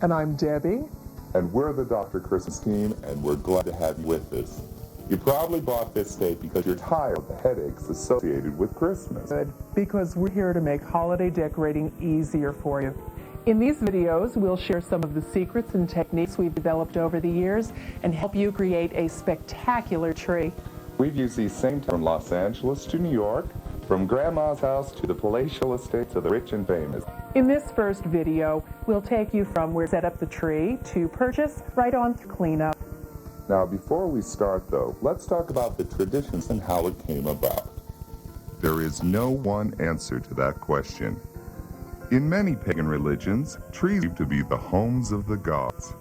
And I'm Debbie. And we're the Dr. Christmas team, and we're glad to have you with us. You probably bought this tape because you're tired of the headaches associated with Christmas. Good, because we're here to make holiday decorating easier for you. In these videos, we'll share some of the secrets and techniques we've developed over the years and help you create a spectacular tree. We've used these same from Los Angeles to New York, from Grandma's house to the palatial estates of the rich and famous. In this first video, we'll take you from where to set up the tree to purchase right on to cleanup. Now, before we start, though, let's talk about the traditions and how it came about. There is no one answer to that question. In many pagan religions, trees used to be the homes of the gods.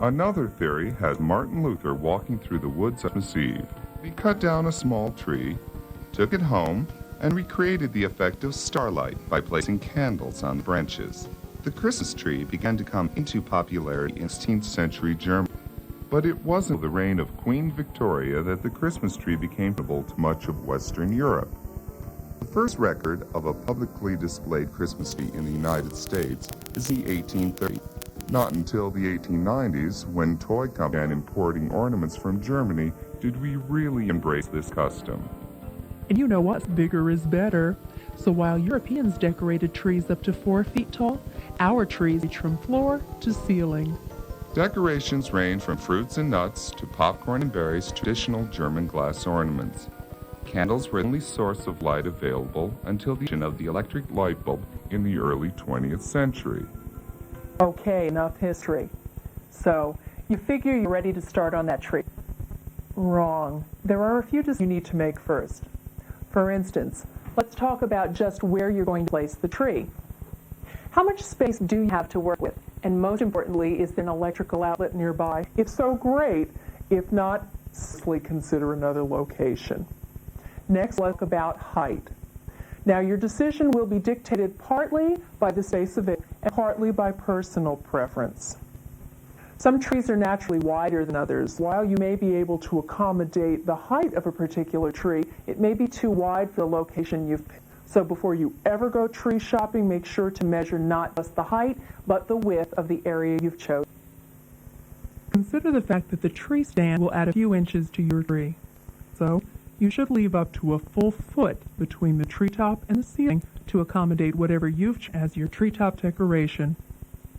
Another theory has Martin Luther walking through the woods on Christmas Eve. He cut down a small tree, took it home, and recreated the effect of starlight by placing candles on the branches. The Christmas tree began to come into popularity in 16th century Germany, but it wasn't the reign of Queen Victoria that the Christmas tree became visible to much of Western Europe. The first record of a publicly displayed Christmas tree in the United States is the 1830s. Not until the 1890s, when toy companies began importing ornaments from Germany, did we really embrace this custom. And you know what? Bigger is better. So while Europeans decorated trees up to 4 feet tall, our trees reach from floor to ceiling. Decorations range from fruits and nuts to popcorn and berries to traditional German glass ornaments. Candles were the only source of light available until the invention of the electric light bulb in the early 20th century. Okay, enough history. So, you figure you're ready to start on that tree. Wrong. There are a few decisions you need to make first. For instance, let's talk about just where you're going to place the tree. How much space do you have to work with? And most importantly, is there an electrical outlet nearby? If so, great. If not, seriously consider another location. Next, let's talk about height. Now, your decision will be dictated partly by the space available and partly by personal preference. Some trees are naturally wider than others. While you may be able to accommodate the height of a particular tree, it may be too wide for the location you've picked. So before you ever go tree shopping, make sure to measure not just the height, but the width of the area you've chosen. Consider the fact that the tree stand will add a few inches to your tree. So, you should leave up to a full foot between the treetop and the ceiling to accommodate whatever you've chosen as your treetop decoration.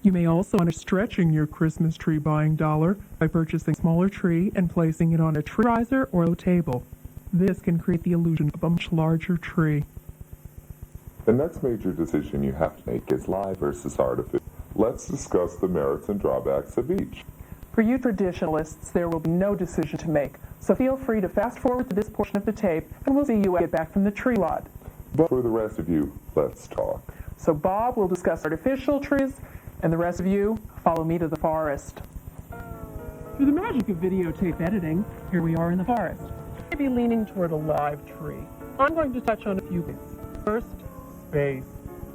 You may also honor stretching your Christmas tree buying dollar by purchasing a smaller tree and placing it on a tree riser or low table. This can create the illusion of a much larger tree. The next major decision you have to make is live versus artificial. Let's discuss the merits and drawbacks of each. For you traditionalists, there will be no decision to make, so feel free to fast forward to this portion of the tape, and we'll see you when we get back from the tree lot. But for the rest of you, let's talk. So Bob will discuss artificial trees, and the rest of you, follow me to the forest. Through the magic of videotape editing, here we are in the forest. I may be leaning toward a live tree. I'm going to touch on a few things. First, space.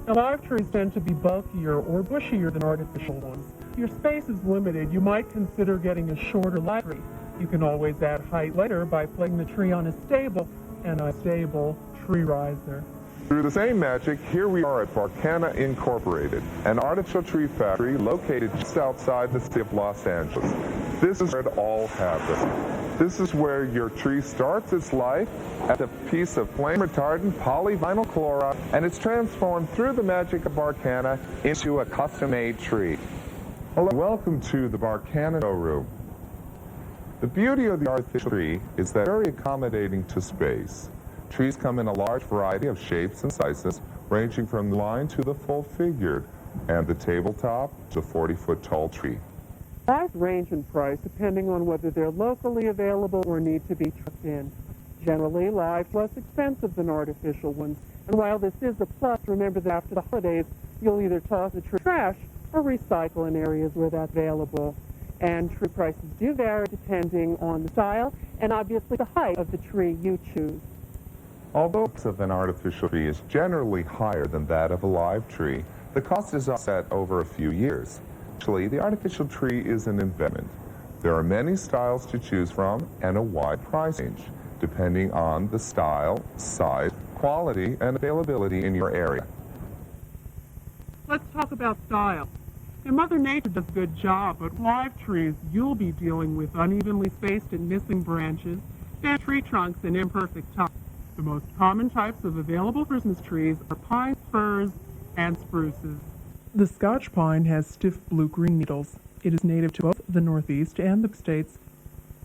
Now, live trees tend to be bulkier or bushier than artificial ones. If your space is limited, you might consider getting a shorter live tree. You can always add height later by placing the tree on a stable tree riser. Through the same magic, here we are at Barcana Incorporated, an artificial tree factory located just outside the city of Los Angeles. This is where it all happens. This is where your tree starts its life as a piece of flame-retardant polyvinyl chloride, and it's transformed through the magic of Barcana into a custom-made tree. Hello, welcome to the Barcana showroom. The beauty of the artificial tree is that it's very accommodating to space. Trees come in a large variety of shapes and sizes, ranging from the line to the full-figured, and the tabletop to a 40-foot tall tree. Lives range in price depending on whether they're locally available or need to be trucked in. Generally, lives are less expensive than artificial ones, and while this is a plus, remember that after the holidays, you'll either toss the tree trash or recycle in areas where that's available. And tree prices do vary depending on the style and obviously the height of the tree you choose. Although the cost of an artificial tree is generally higher than that of a live tree, the cost is offset over a few years. Actually, the artificial tree is an investment. There are many styles to choose from and a wide price range, depending on the style, size, quality, and availability in your area. Let's talk about style. And Mother Nature does a good job, but live trees, you'll be dealing with unevenly spaced and missing branches, bent tree trunks, and imperfect tops. The most common types of available Christmas trees are pines, firs, and spruces. The Scotch pine has stiff blue-green needles. It is native to both the Northeast and the states.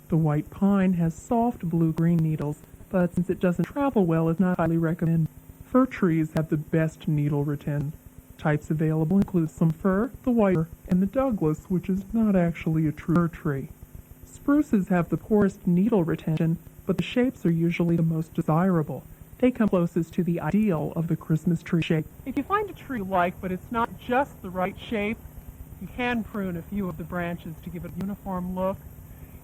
The white pine has soft blue-green needles, but since it doesn't travel well, is not highly recommended. Fir trees have the best needle retention. Types available include some fir, the white fir, and the Douglas, which is not actually a true fir tree. Spruces have the poorest needle retention, but the shapes are usually the most desirable. They come closest to the ideal of the Christmas tree shape. If you find a tree you like, but it's not just the right shape, you can prune a few of the branches to give it a uniform look.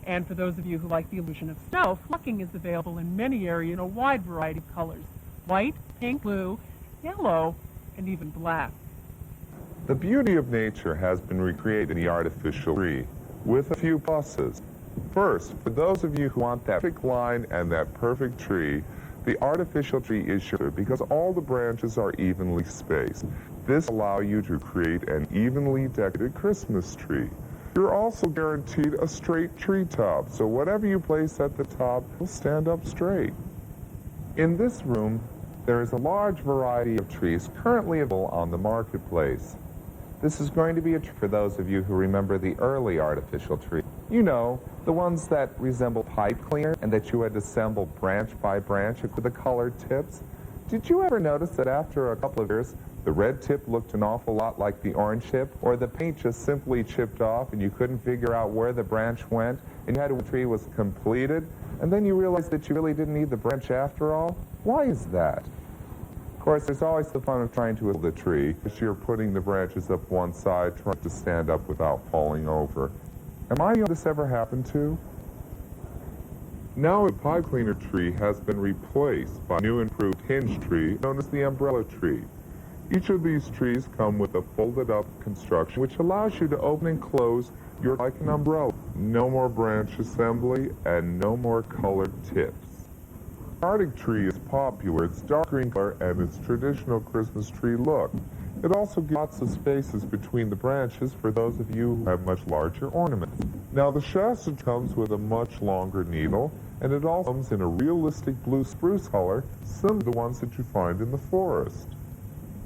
And for those of you who like the illusion of snow, flocking is available in many areas in a wide variety of colors: white, pink, blue, yellow, and even black. The beauty of nature has been recreated in the artificial tree, with a few pluses. First, for those of you who want that perfect line and that perfect tree, the artificial tree is sure because all the branches are evenly spaced. This allows you to create an evenly decorated Christmas tree. You're also guaranteed a straight tree top, so whatever you place at the top will stand up straight. In this room, there is a large variety of trees currently available on the marketplace. This is going to be a treat for those of you who remember the early artificial tree. You know, the ones that resemble pipe cleaner and that you had to assemble branch by branch with the colored tips. Did you ever notice that after a couple of years, the red tip looked an awful lot like the orange tip, or the paint just simply chipped off and you couldn't figure out where the branch went, and you had to wait till the tree was completed, and then you realized that you really didn't need the branch after all? Why is that? Of course, there's always the fun of trying to assemble the tree, as you're putting the branches up one side, trying to stand up without falling over. Am I the only one this ever happened to? Now a pipe cleaner tree has been replaced by a new improved hinge tree known as the umbrella tree. Each of these trees come with a folded up construction which allows you to open and close your like an umbrella. No more branch assembly and no more colored tips. The Arctic tree is popular. It's dark green color and its traditional Christmas tree look. It also gives lots of spaces between the branches for those of you who have much larger ornaments. Now the Shasta comes with a much longer needle, and it also comes in a realistic blue spruce color, similar to the ones that you find in the forest.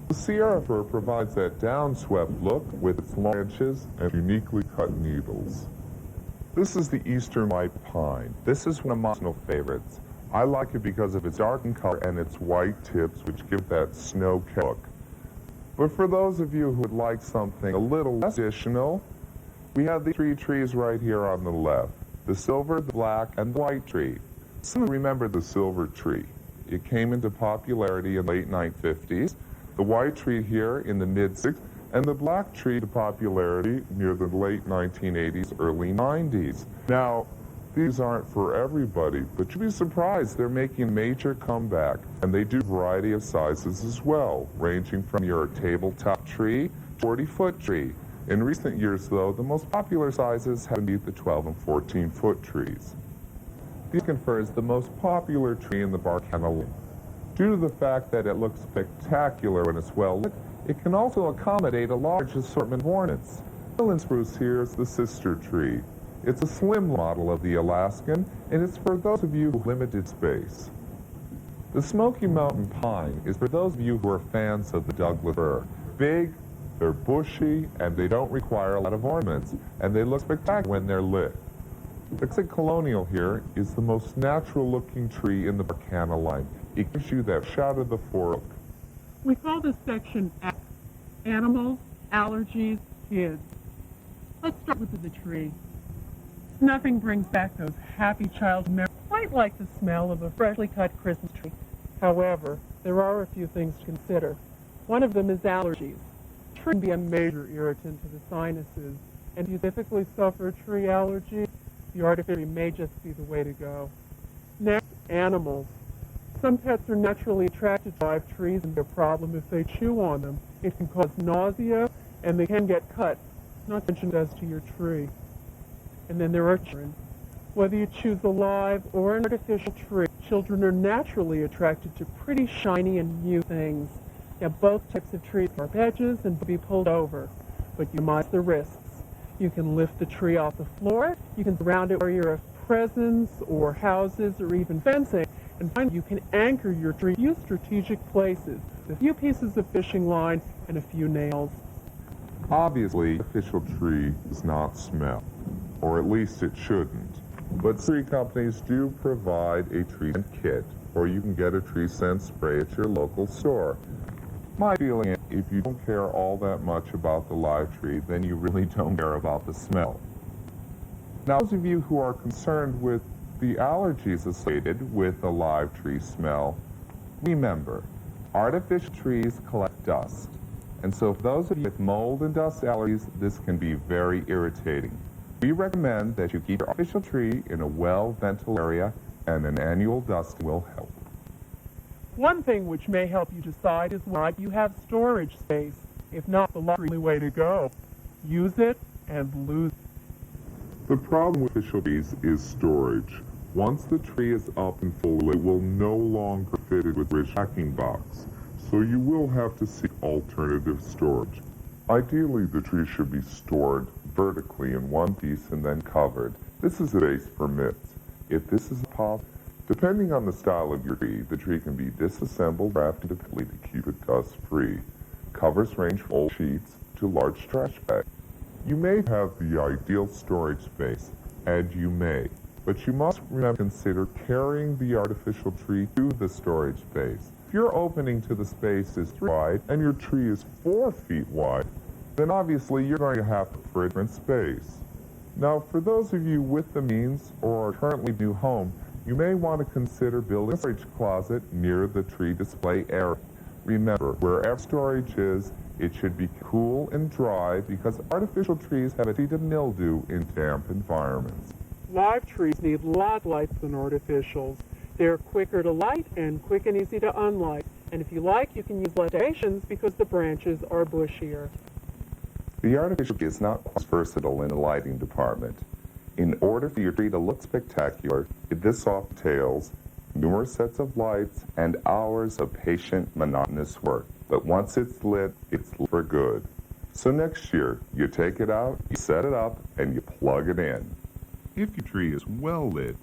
The Sierra fir provides that downswept look with its long branches and uniquely cut needles. This is the Eastern white pine. This is one of my personal favorites. I like it because of its dark in color and its white tips, which give that snow-capped look. But for those of you who would like something a little less traditional, we have the three trees right here on the left: the silver, the black, and the white tree. Some remember the silver tree. It came into popularity in the late 1950s, the white tree here in the mid-60s, and the black tree to popularity near the late 1980s, early 90s. Now, these aren't for everybody, but you'd be surprised they're making a major comeback, and they do a variety of sizes as well, ranging from your tabletop tree to 40-foot tree. In recent years, though, the most popular sizes have been the 12 and 14-foot trees. The American fir is the most popular tree in the Barcana line. Due to the fact that it looks spectacular when it's well lit, it can also accommodate a large assortment of ornaments. The Highland spruce here is the sister tree. It's a slim model of the Alaskan, and it's for those of you with limited space. The Smoky Mountain pine is for those of you who are fans of the Douglas fir. Big, they're bushy, and they don't require a lot of ornaments, and they look spectacular when they're lit. The Classic Colonial here is the most natural-looking tree in the Barcana line. It gives you that shout of the forest look. We call this section Animals, Allergies, Kids. Let's start with the tree. Nothing brings back those happy childhood memories quite like the smell of a freshly cut Christmas tree. However, there are a few things to consider. One of them is allergies. A tree can be a major irritant to the sinuses, and if you typically suffer a tree allergy, the artificial tree may just be the way to go. Next, animals. Some pets are naturally attracted to live trees, and a problem if they chew on them. It can cause nausea, and they can get cut, not to mention it does to your tree. And then there are children. Whether you choose a live or an artificial tree, children are naturally attracted to pretty shiny and new things. Now, both types of trees are edges and be pulled over. but you minimize the risks. You can lift the tree off the floor, you can surround it where you're of presence or houses or even fencing, and finally you can anchor your tree in a few strategic places with a few pieces of fishing line and a few nails. Obviously, an artificial tree does not smell, or at least it shouldn't. But tree companies do provide a tree scent kit, or you can get a tree scent spray at your local store. My feeling is, if you don't care all that much about the live tree, then you really don't care about the smell. Now, those of you who are concerned with the allergies associated with the live tree smell, remember, artificial trees collect dust. And so for those of you with mold and dust allergies, this can be very irritating. We recommend that you keep your artificial tree in a well-ventilated area, and an annual dusting will help. One thing which may help you decide is whether you have storage space. If not, the likely way to go. Use it and lose it. The problem with artificial trees is storage. Once the tree is up and full, it will no longer fit it with rich packing box, so you will have to seek alternative storage. Ideally, the tree should be stored vertically in one piece and then covered. This is a base for myths. If this is possible, depending on the style of your tree, the tree can be disassembled, wrapped independently to keep it dust-free. Covers range from old sheets to large trash bags. You may have the ideal storage space, and you may, but you must remember to consider carrying the artificial tree to the storage space. If your opening to the space is 3 feet wide and your tree is 4 feet wide, then obviously you're going to have to look for a different space. Now, for those of you with the means or are currently new home, you may want to consider building a storage closet near the tree display area. Remember, wherever storage is, it should be cool and dry because artificial trees have a tendency to mildew in damp environments. Live trees need lots of light than artificials. They're quicker to light and quick and easy to unlight. And if you like, you can use light decorations because the branches are bushier. The artificial tree is not quite versatile in the lighting department. In order for your tree to look spectacular, this often entails numerous sets of lights and hours of patient, monotonous work. But once it's lit for good. So next year, you take it out, you set it up, and you plug it in. If your tree is well lit,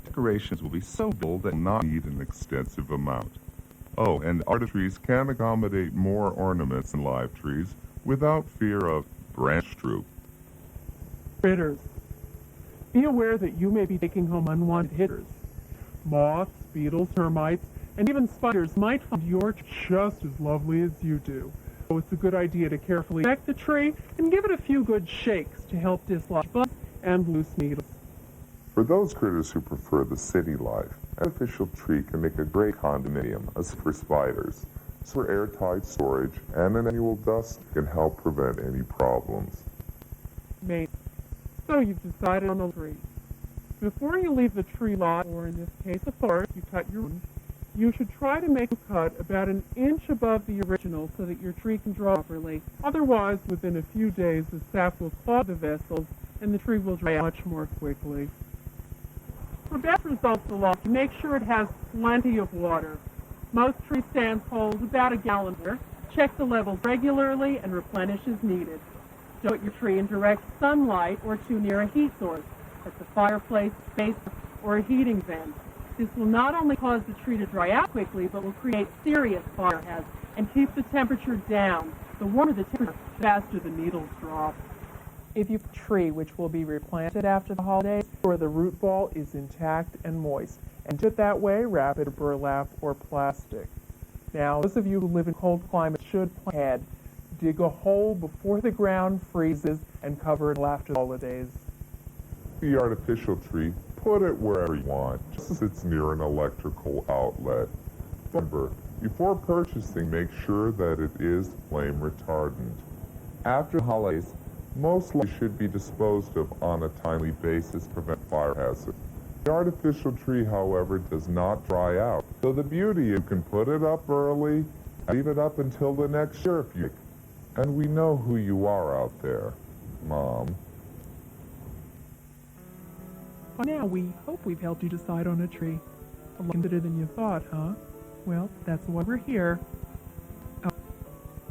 decorations will be so bold that it will not need an extensive amount. Oh, and artificial trees can accommodate more ornaments than live trees without fear of branch droop. Critters. Be aware that you may be taking home unwanted hitters. Moths, beetles, termites, and even spiders might find your tree just as lovely as you do. So it's a good idea to carefully check the tree and give it a few good shakes to help dislodge bugs and loose needles. For those critters who prefer the city life, an artificial tree can make a great condominium, as for spiders. So for airtight storage and an annual dust can help prevent any problems. Mate. So you've decided on the tree. Before you leave the tree lot, or in this case a forest, you cut your own, you should try to make a cut about an inch above the original so that your tree can draw properly. Otherwise, within a few days, the sap will clog the vessels and the tree will dry out much more quickly. For best results aloft, make sure it has plenty of water. Most tree stands hold about a gallon of water. Check the levels regularly and replenish as needed. Don't put your tree in direct sunlight or too near a heat source, like the fireplace, space, or a heating vent. This will not only cause the tree to dry out quickly, but will create serious fire hazards and keep the temperature down. The warmer the temperature, the faster the needles drop. If you put a tree which will be replanted after the holidays, or the root ball is intact and moist, and do it that way, wrap it in burlap or plastic. Now, those of you who live in cold climates should plan ahead. Dig a hole before the ground freezes and cover it after the holidays. The artificial tree, put it wherever you want, just as it's near an electrical outlet. Remember, before purchasing, make sure that it is flame retardant. After the holidays, most lights should be disposed of on a timely basis to prevent fire hazards. The artificial tree, however, does not dry out. So the beauty is you can put it up early and leave it up until the next year if you like. And we know who you are out there, Mom. By now, we hope we've helped you decide on a tree. A lot better than you thought, huh? Well, that's why we're here.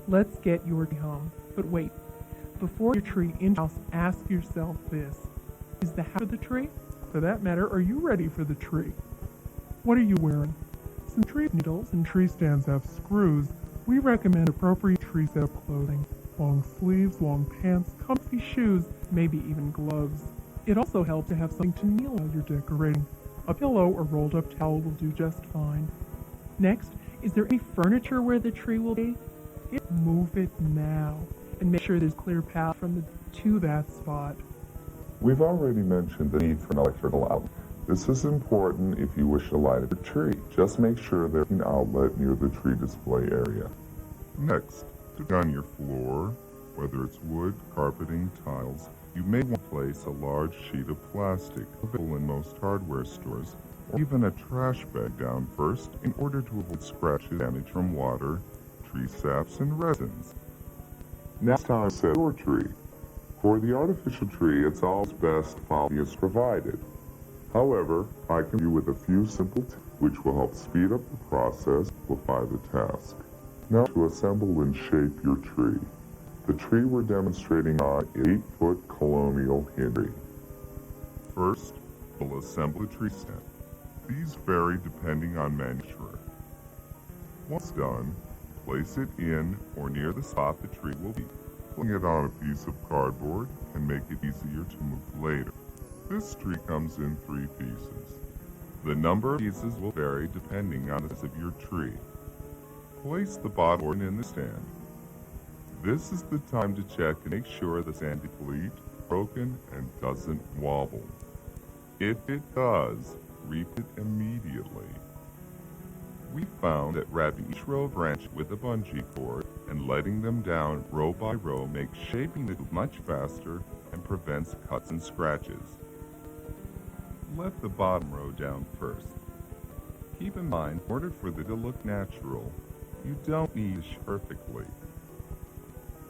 Let's get your tree home. But wait, Before your tree in house, ask yourself this. Is the house for the tree? For that matter, are you ready for the tree? What are you wearing? Since tree needles and tree stands have screws, we recommend appropriate tree setup clothing. Long sleeves, long pants, comfy shoes, maybe even gloves. It also helps to have something to kneel while you're decorating. A pillow or rolled up towel will do just fine. Next, is there any furniture where the tree will be? Move it now, and make sure there's clear path to that spot. We've already mentioned the need for an electrical outlet. This is important if you wish to light up a tree. Just make sure there's an outlet near the tree display area. Next, on your floor, whether it's wood, carpeting, tiles, you may want to place a large sheet of plastic available in most hardware stores, or even a trash bag down first in order to avoid scratches, damage from water, tree saps, and resins. Next time, set your tree. For the artificial tree, it's always best to follow the as provided. However, I can do with a few simple tips which will help speed up the process, simplify the task. Now to assemble and shape your tree. The tree we're demonstrating on is 8-foot colonial tree. First, we'll assemble the tree stand. These vary depending on manufacturer. Once done, place it in or near the spot the tree will be. Putting it on a piece of cardboard can make it easier to move later. This tree comes in 3 pieces. The number of pieces will vary depending on the size of your tree. Place the bottom board in the stand. This is the time to check and make sure the stand is complete, broken, and doesn't wobble. If it does, repeat it immediately. We found that wrapping each row of branches with a bungee cord and letting them down row by row makes shaping it much faster and prevents cuts and scratches. Let the bottom row down first. Keep in mind, in order for it to look natural, you don't need to shape perfectly.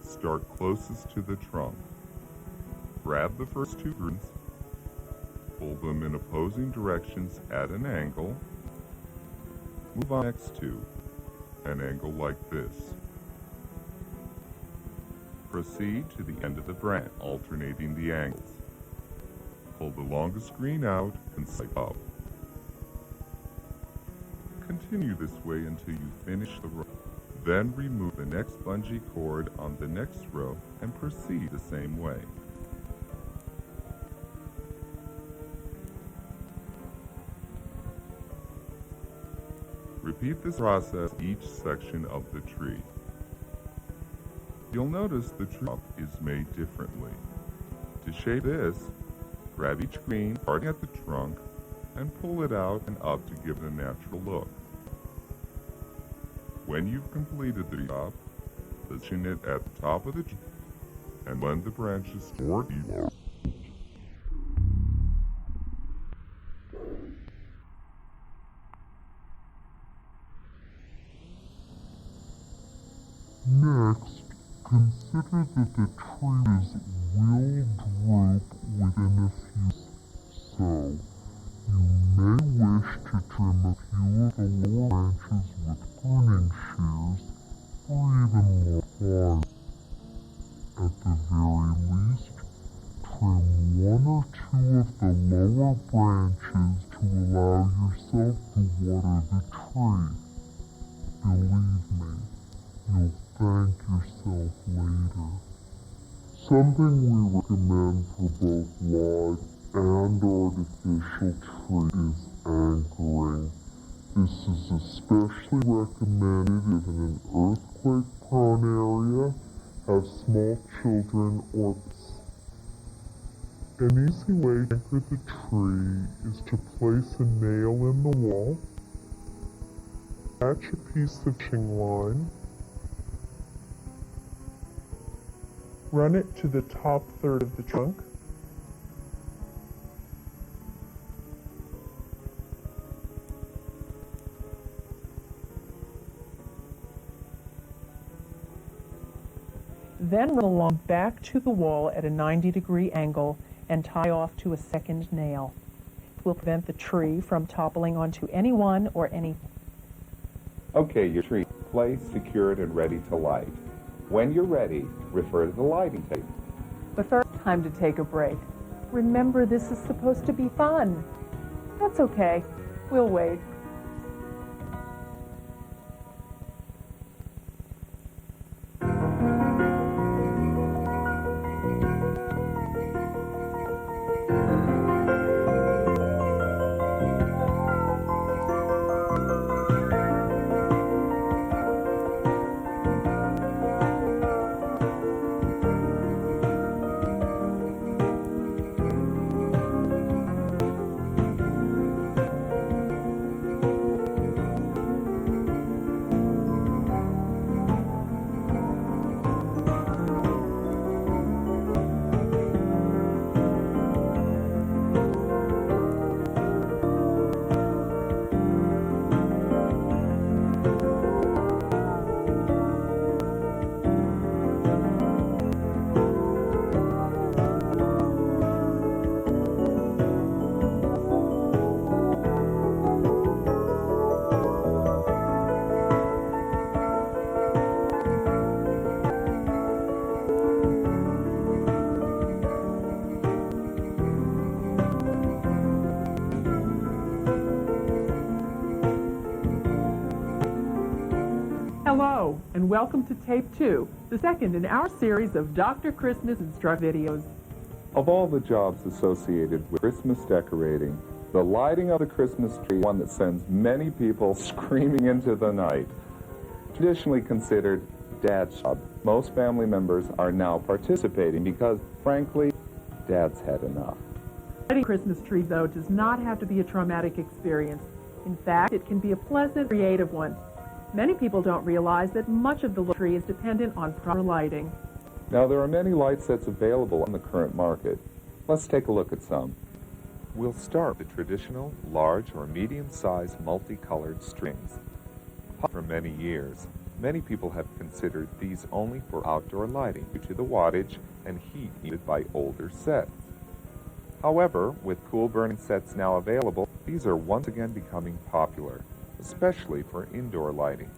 Start closest to the trunk. Grab the first 2 roots, pull them in opposing directions at an angle. Move on next to an angle like this. Proceed to the end of the branch, alternating the angles. Pull the longest green out and slide up. Continue this way until you finish the row. Then remove the next bungee cord on the next row and proceed the same way. Repeat this process each section of the tree. You'll notice the tree is made differently. To shape this, grab each green starting at the trunk and pull it out and up to give it a natural look. When you've completed the top, position it at the top of the tree and blend the branches toward you. Next, consider that the trees will droop within a few, so you may wish to trim a few of the lower branches with pruning shears or even more pliers. At the very least, trim 1 or 2 of the lower branches to allow yourself to water the tree. Believe me, you'll thank yourself later. Something we recommend for both live and artificial tree is anchoring. This is especially recommended if in an earthquake-prone area, have small children, or pets. An easy way to anchor the tree is to place a nail in the wall, attach a piece of fishing line, Run it to the top third of the trunk. Then run along back to the wall at a 90-degree angle and tie off to a second nail. It will prevent the tree from toppling onto anyone or anything. Okay, your tree placed, secured, and ready to light. When you're ready, refer to the lighting tape. But first, time to take a break. Remember, this is supposed to be fun. That's okay. We'll wait. Hello, and welcome to Tape 2, the second in our series of Dr. Christmas Instruct videos. Of all the jobs associated with Christmas decorating, the lighting of the Christmas tree is one that sends many people screaming into the night. Traditionally considered Dad's job, most family members are now participating because, frankly, Dad's had enough. Lighting a Christmas tree, though, does not have to be a traumatic experience. In fact, it can be a pleasant, creative one. Many people don't realize that much of the tree is dependent on proper lighting. Now, there are many light sets available on the current market. Let's take a look at some. We'll start with traditional, large or medium-sized multicolored strings. For many years, many people have considered these only for outdoor lighting due to the wattage and heat needed by older sets. However, with cool burning sets now available, these are once again becoming popular, especially for indoor lighting.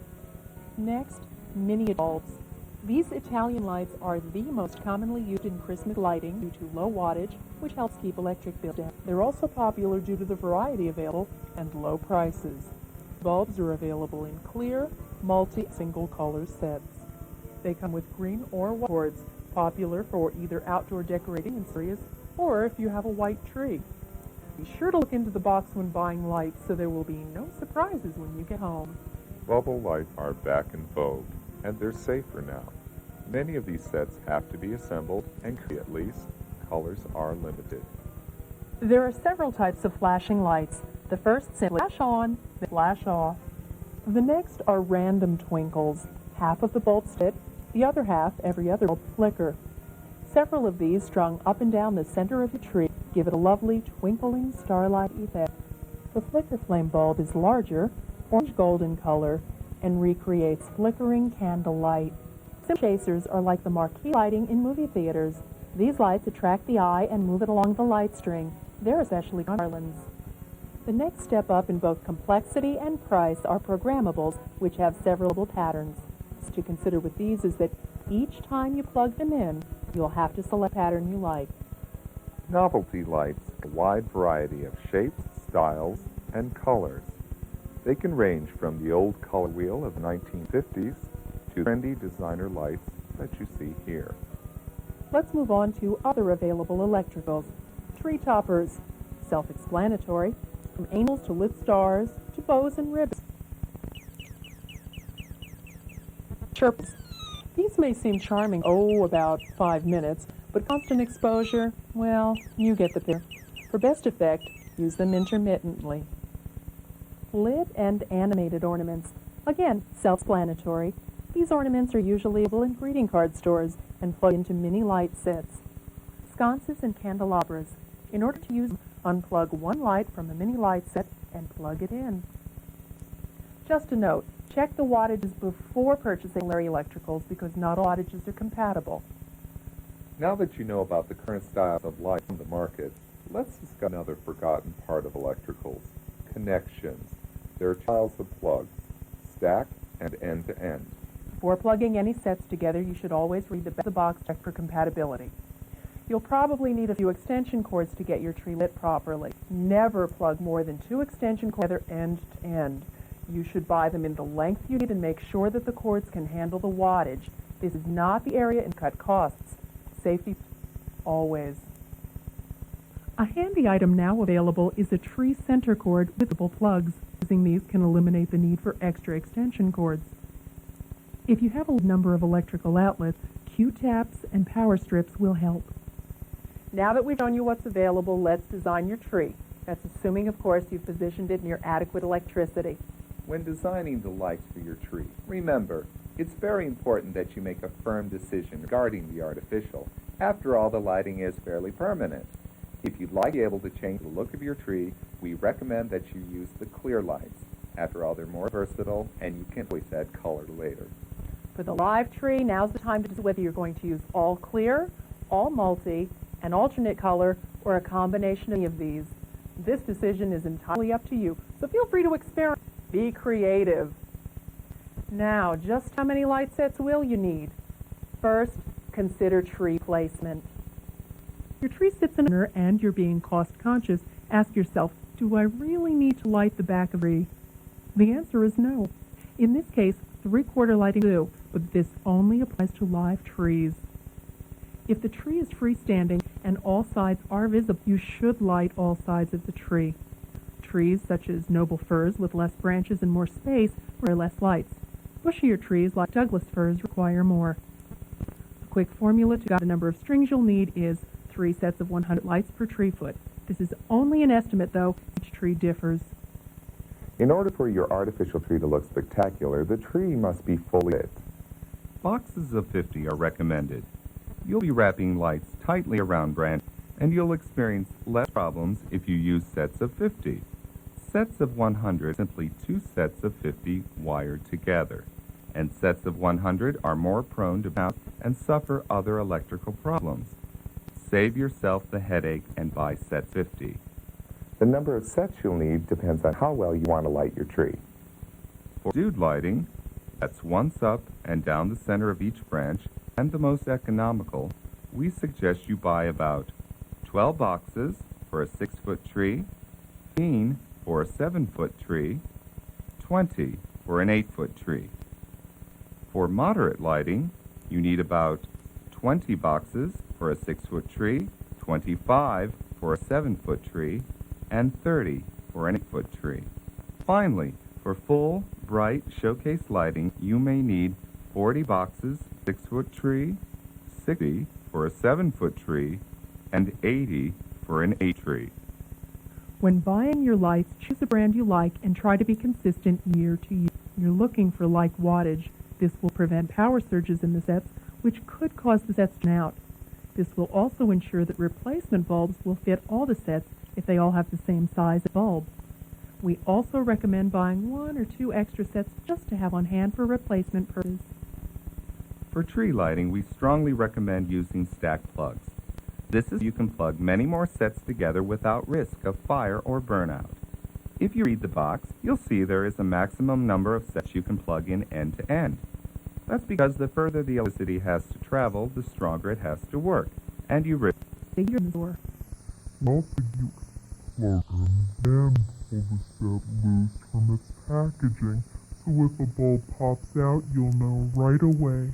Next, mini bulbs. These Italian lights are the most commonly used in Christmas lighting due to low wattage, which helps keep electric bills down. They're also popular due to the variety available and low prices. Bulbs are available in clear, multi, single color sets. They come with green or white cords, popular for either outdoor decorating in areas or if you have a white tree. Be sure to look into the box when buying lights so there will be no surprises when you get home. Bubble lights are back in vogue, and they're safer now. Many of these sets have to be assembled, and at least, colors are limited. There are several types of flashing lights. The first simply flash on, then flash off. The next are random twinkles. Half of the bulbs fit, the other half, every other bulb, flicker. Several of these strung up and down the center of the tree give it a lovely twinkling starlight effect. The flicker flame bulb is larger, orange-golden color, and recreates flickering candle light. Some chasers are like the marquee lighting in movie theaters. These lights attract the eye and move it along the light string. They're especially garlands. The next step up in both complexity and price are programmables, which have several patterns. To consider with these is that each time you plug them in, you'll have to select a pattern you like. Novelty lights have a wide variety of shapes, styles, and colors. They can range from the old color wheel of the 1950s to trendy designer lights that you see here. Let's move on to other available electricals. Tree toppers, self-explanatory, from angels to lit stars to bows and ribbons. Chirps. These may seem charming, about 5 minutes, but constant exposure, well, you get the picture. For best effect, use them intermittently. Lit and animated ornaments. Again, self-explanatory. These ornaments are usually available in greeting card stores and plug into mini light sets. Sconces and candelabras. In order to use them, unplug one light from a mini light set and plug it in. Just a note, check the wattages before purchasing auxiliary electricals because not all wattages are compatible. Now that you know about the current styles of lights on the market, let's discuss another forgotten part of electricals, connections. There are styles of plugs, stack and end-to-end. Before plugging any sets together, you should always read the back of the box check for compatibility. You'll probably need a few extension cords to get your tree lit properly. Never plug more than 2 extension cords together end to end. You should buy them in the length you need and make sure that the cords can handle the wattage. This is not the area and cut costs. Safety always. A handy item now available is a tree center cord with multiple plugs. Using these can eliminate the need for extra extension cords. If you have a number of electrical outlets, Q-taps and power strips will help. Now that we've shown you what's available, let's design your tree. That's assuming, of course, you've positioned it near adequate electricity. When designing the lights for your tree, remember, it's very important that you make a firm decision regarding the artificial. After all, the lighting is fairly permanent. If you'd like to be able to change the look of your tree, we recommend that you use the clear lights. After all, they're more versatile, and you can always add color later. For the live tree, now's the time to decide whether you're going to use all clear, all multi, an alternate color, or a combination of any of these. This decision is entirely up to you, so feel free to experiment. Be creative. Now, just how many light sets will you need? First, consider tree placement. Your tree sits in a corner and you're being cost conscious. Ask yourself, do I really need to light the back of the tree? The answer is no. In this case, 3/4 lighting do, but this only applies to live trees. If the tree is freestanding and all sides are visible, you should light all sides of the tree. Trees such as noble firs with less branches and more space require less lights. Bushier trees like Douglas firs require more. A quick formula to guide the number of strings you'll need is 3 sets of 100 lights per tree foot. This is only an estimate, though. Each tree differs. In order for your artificial tree to look spectacular, the tree must be fully lit. Boxes of 50 are recommended. You'll be wrapping lights tightly around branches, and you'll experience less problems if you use sets of 50. Sets of 100 are simply 2 sets of 50 wired together, and sets of 100 are more prone to bounce and suffer other electrical problems. Save yourself the headache and buy set 50. The number of sets you'll need depends on how well you want to light your tree. For dude lighting, that's once up and down the center of each branch, and the most economical, we suggest you buy about 12 boxes for a 6-foot tree, 15 for a 7-foot tree, 20 for an 8-foot tree. For moderate lighting, you need about 20 boxes for a 6-foot tree, 25 for a 7-foot tree, and 30 for an 8-foot tree. Finally, for full, bright showcase lighting, you may need 40 boxes, 6-foot tree, 60 for a 7-foot tree, and 80 for an 8 tree. When buying your lights, choose a brand you like and try to be consistent year to year. You're looking for like wattage. This will prevent power surges in the sets, which could cause the sets to turn out. This will also ensure that replacement bulbs will fit all the sets if they all have the same size bulb. We also recommend buying 1 or 2 extra sets just to have on hand for replacement purposes. For tree lighting, we strongly recommend using stack plugs. This is you can plug many more sets together without risk of fire or burnout. If you read the box, you'll see there is a maximum number of sets you can plug in end to end. That's because the further the electricity has to travel, the stronger it has to work, and you risk Figure in the door. Also, you plug in, then pull the set loose from its packaging, so if a bulb pops out, you'll know right away.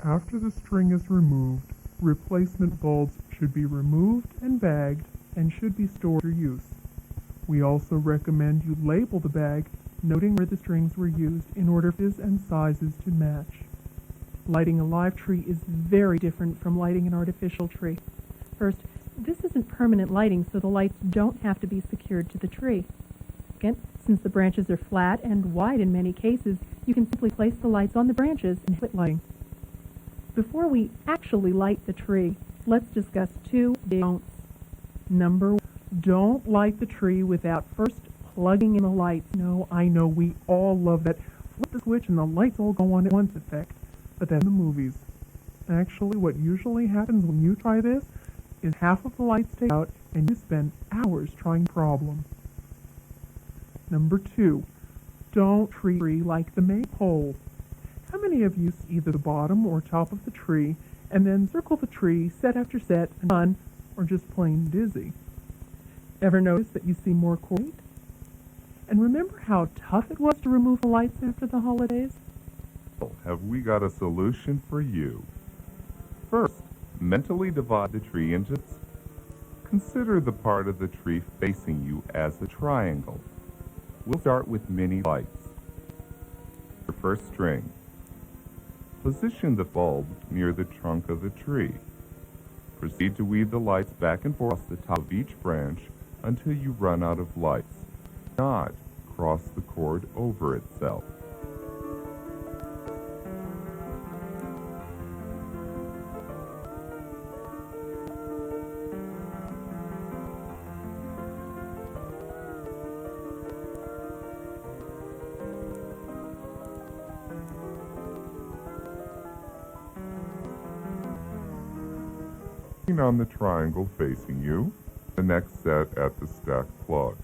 After the string is removed, replacement bulbs should be removed and bagged and should be stored for use. We also recommend you label the bag, noting where the strings were used in order for and sizes to match. Lighting a live tree is very different from lighting an artificial tree. First, this isn't permanent lighting, so the lights don't have to be secured to the tree. Second, since the branches are flat and wide in many cases, you can simply place the lights on the branches and quit lighting. Before we actually light the tree, let's discuss 2 don'ts. Number 1, don't light the tree without first plugging in the lights. No, I know we all love that flip the switch and the lights all go on at once effect, but that's in the movies. Actually, what usually happens when you try this is half of the lights stay out and you spend hours trying the problem. Number 2, don't treat the tree like the maypole. How many of you see either the bottom or top of the tree and then circle the tree set after set and done, or just plain dizzy. Ever notice that you see more cord? And remember how tough it was to remove the lights after the holidays? Have we got a solution for you? First, mentally divide the tree into parts. Consider the part of the tree facing you as a triangle. We'll start with mini lights. Your first string. Position the bulb near the trunk of the tree. Proceed to weave the lights back and forth across the top of each branch until you run out of lights. Do not cross the cord over itself. On the triangle facing you, the next set at the stacked plug.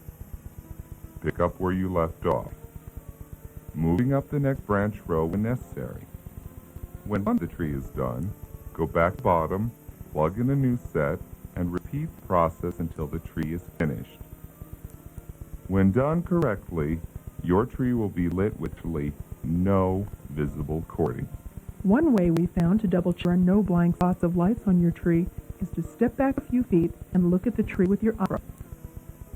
Pick up where you left off, moving up the next branch row when necessary. When one of the tree is done, go back bottom, plug in a new set, and repeat the process until the tree is finished. When done correctly, your tree will be lit with literally no visible cording. One way we found to double check no blind spots of lights on your tree is to step back a few feet and look at the tree with your eyes.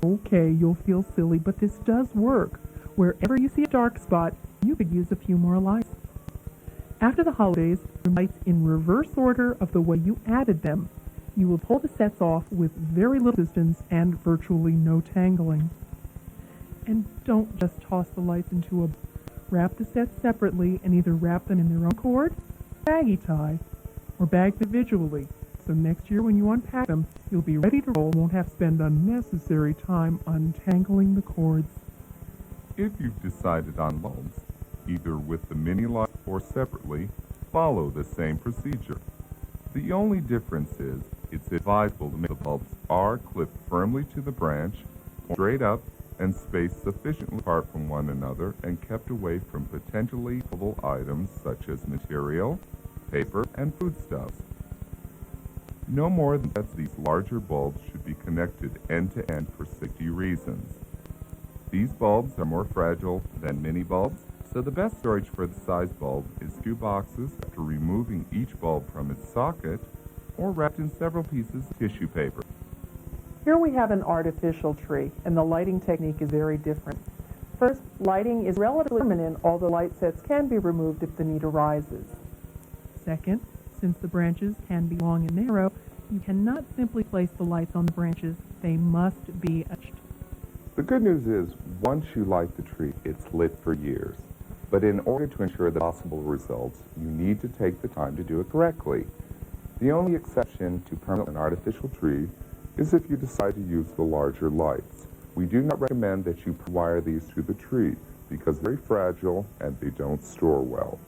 Okay, you'll feel silly, but this does work. Wherever you see a dark spot, you could use a few more lights. After the holidays, the lights in reverse order of the way you added them. You will pull the sets off with very little resistance and virtually no tangling. And don't just toss the lights into a... Wrap the sets separately and either wrap them in their own cord, baggy tie, or bag them individually. So next year when you unpack them, you'll be ready to roll and won't have to spend unnecessary time untangling the cords. If you've decided on bulbs, either with the mini light or separately, follow the same procedure. The only difference is it's advisable to make the bulbs are clipped firmly to the branch, straight up, and spaced sufficiently apart from one another and kept away from potentially valuable items such as material, paper, and foodstuffs. No more than that, these larger bulbs should be connected end-to-end for safety reasons. These bulbs are more fragile than mini bulbs, so the best storage for the size bulb is 2 boxes after removing each bulb from its socket or wrapped in several pieces of tissue paper. Here we have an artificial tree, and the lighting technique is very different. First, lighting is relatively permanent, although light sets can be removed if the need arises. Second, since the branches can be long and narrow, you cannot simply place the lights on the branches. They must be etched. The good news is, once you light the tree, it's lit for years. But in order to ensure the possible results, you need to take the time to do it correctly. The only exception to permanent an artificial tree is if you decide to use the larger lights. We do not recommend that you wire these to the tree because they're very fragile and they don't store well.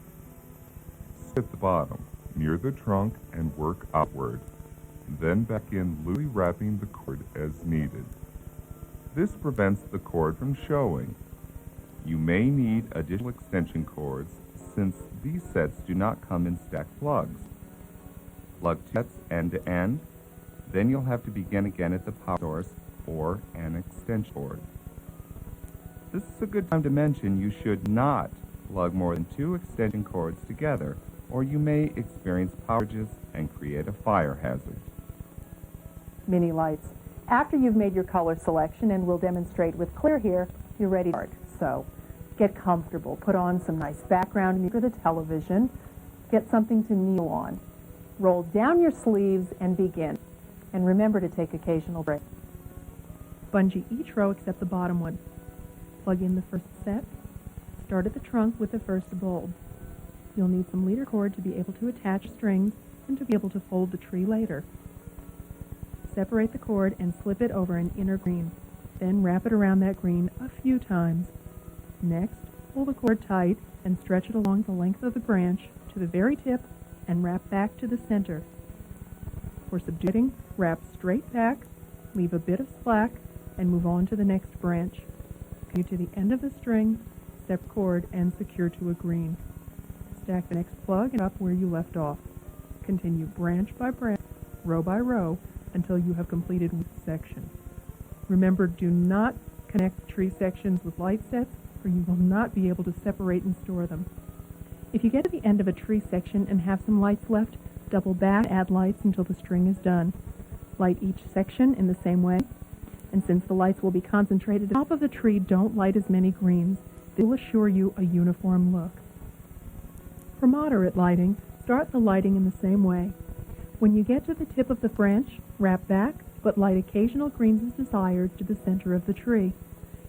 Sit at the bottom, near the trunk, and work outward. Then back in, loosely wrapping the cord as needed. This prevents the cord from showing. You may need additional extension cords since these sets do not come in stacked plugs. Plug sets end to end, then you'll have to begin again at the power source or an extension cord. This is a good time to mention you should not plug more than 2 extension cords together, or you may experience power outages and create a fire hazard. Mini lights. After you've made your color selection, and we'll demonstrate with Claire here, you're ready to start. So get comfortable, put on some nice background music for the television, get something to kneel on. Roll down your sleeves and begin. And remember to take occasional breaks. Bungee each row except the bottom one. Plug in the first set. Start at the trunk with the first bulb. You'll need some leader cord to be able to attach strings and to be able to fold the tree later. Separate the cord and slip it over an inner green. Then wrap it around that green a few times. Next, pull the cord tight and stretch it along the length of the branch to the very tip and wrap back to the center. For subduing, wrap straight back, leave a bit of slack, and move on to the next branch. Continue to the end of the string, step cord, and secure to a green. Stack the next plug and up where you left off. Continue branch by branch, row by row, until you have completed one section. Remember, do not connect tree sections with light sets, or you will not be able to separate and store them. If you get to the end of a tree section and have some lights left, double back and add lights until the string is done. Light each section in the same way, and since the lights will be concentrated at the top of the tree, don't light as many greens. This will assure you a uniform look. For moderate lighting, start the lighting in the same way. When you get to the tip of the branch, wrap back, but light occasional greens as desired to the center of the tree.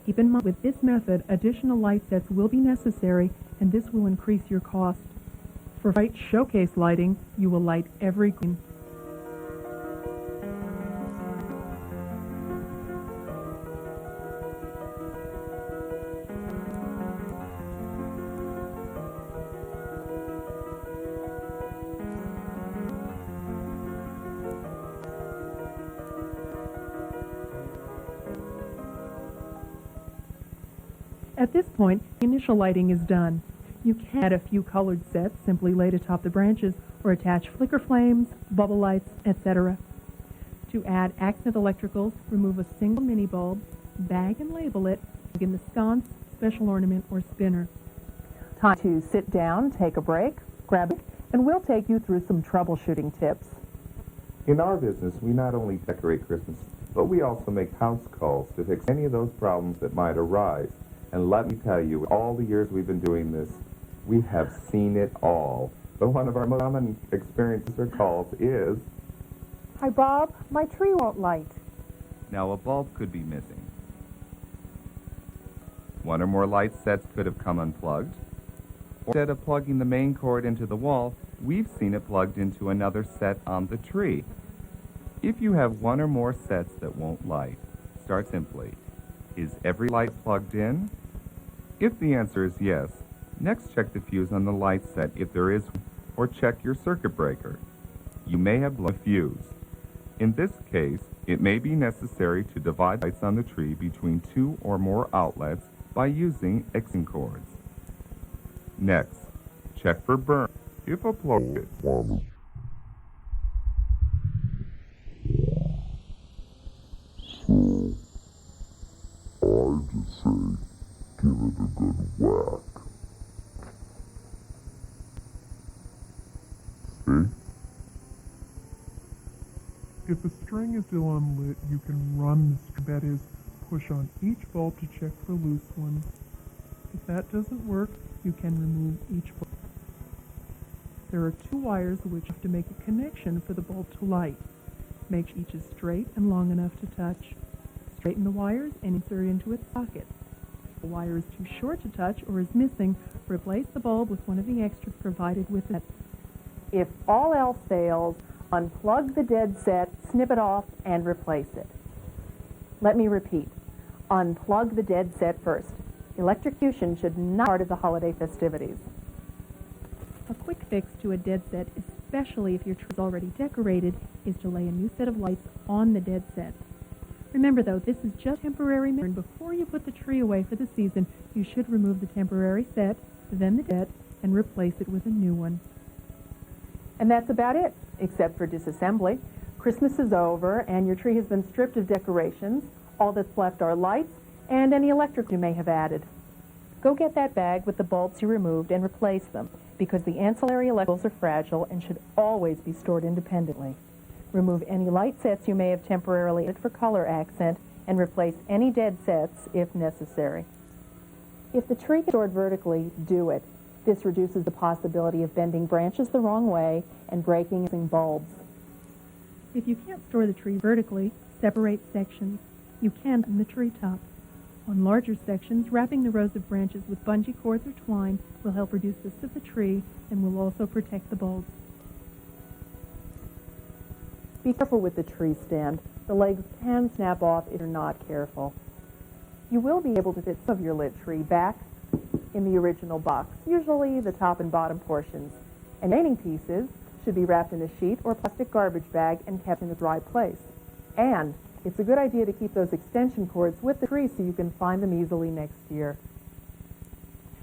Keep in mind, with this method, additional light sets will be necessary, and this will increase your cost. For bright showcase lighting, you will light every green. At this point, the initial lighting is done. You can add a few colored sets simply laid atop the branches or attach flicker flames, bubble lights, etc. To add accent electricals, remove a single mini bulb, bag and label it, plug in the sconce, special ornament, or spinner. Time to sit down, take a break, grab it, and we'll take you through some troubleshooting tips. In our business, we not only decorate Christmas, but we also make house calls to fix any of those problems that might arise. And let me tell you, all the years we've been doing this, we have seen it all. But one of our most common experiences or calls is, Hi, Bob. My tree won't light. now a bulb could be missing. One or more light sets could have come unplugged. Or instead of plugging the main cord into the wall, we've seen it plugged into another set on the tree. If you have one or more sets that won't light, start simply. Is every light plugged in? If the answer is yes, next check the fuse on the light set if there is, or check your circuit breaker. You may have blown a fuse. In this case, it may be necessary to divide lights on the tree between two or more outlets by using extension cords. Next, check for burn. If a plug is So, I just say, give it a good whack. See? If a string is still unlit, you can run the string, that is, push on each bulb to check for loose ones. If that doesn't work, you can remove each bulb. There are two wires which have to make a connection for the bulb to light. Make sure each is straight and long enough to touch. Straighten the wires and insert it into its socket. If the wire is too short to touch or is missing, replace the bulb with one of the extras provided with it. If all else fails, unplug the dead set, snip it off, and replace it. Let me repeat. Unplug the dead set first. Electrocution should not be part of the holiday festivities. A quick fix to a dead set, especially if your tree is already decorated, is to lay a new set of lights on the dead set. Remember though, this is just temporary measure, and before you put the tree away for the season, you should remove the temporary set, then the set, and replace it with a new one. And that's about it, except for disassembly. Christmas is over, and your tree has been stripped of decorations. All that's left are lights and any electric you may have added. Go get that bag with the bulbs you removed and replace them, because the ancillary electricals are fragile and should always be stored independently. Remove any light sets you may have temporarily added for color accent, and replace any dead sets if necessary. If the tree is stored vertically, do it. This reduces the possibility of bending branches the wrong way and breaking bulbs. If you can't store the tree vertically, separate sections. You can in the treetop. On larger sections, wrapping the rows of branches with bungee cords or twine will help reduce the width of the tree and will also protect the bulbs. Be careful with the tree stand. The legs can snap off if you're not careful. You will be able to fit some of your lit tree back in the original box, usually the top and bottom portions. And remaining pieces should be wrapped in a sheet or plastic garbage bag and kept in a dry place. And it's a good idea to keep those extension cords with the tree so you can find them easily next year.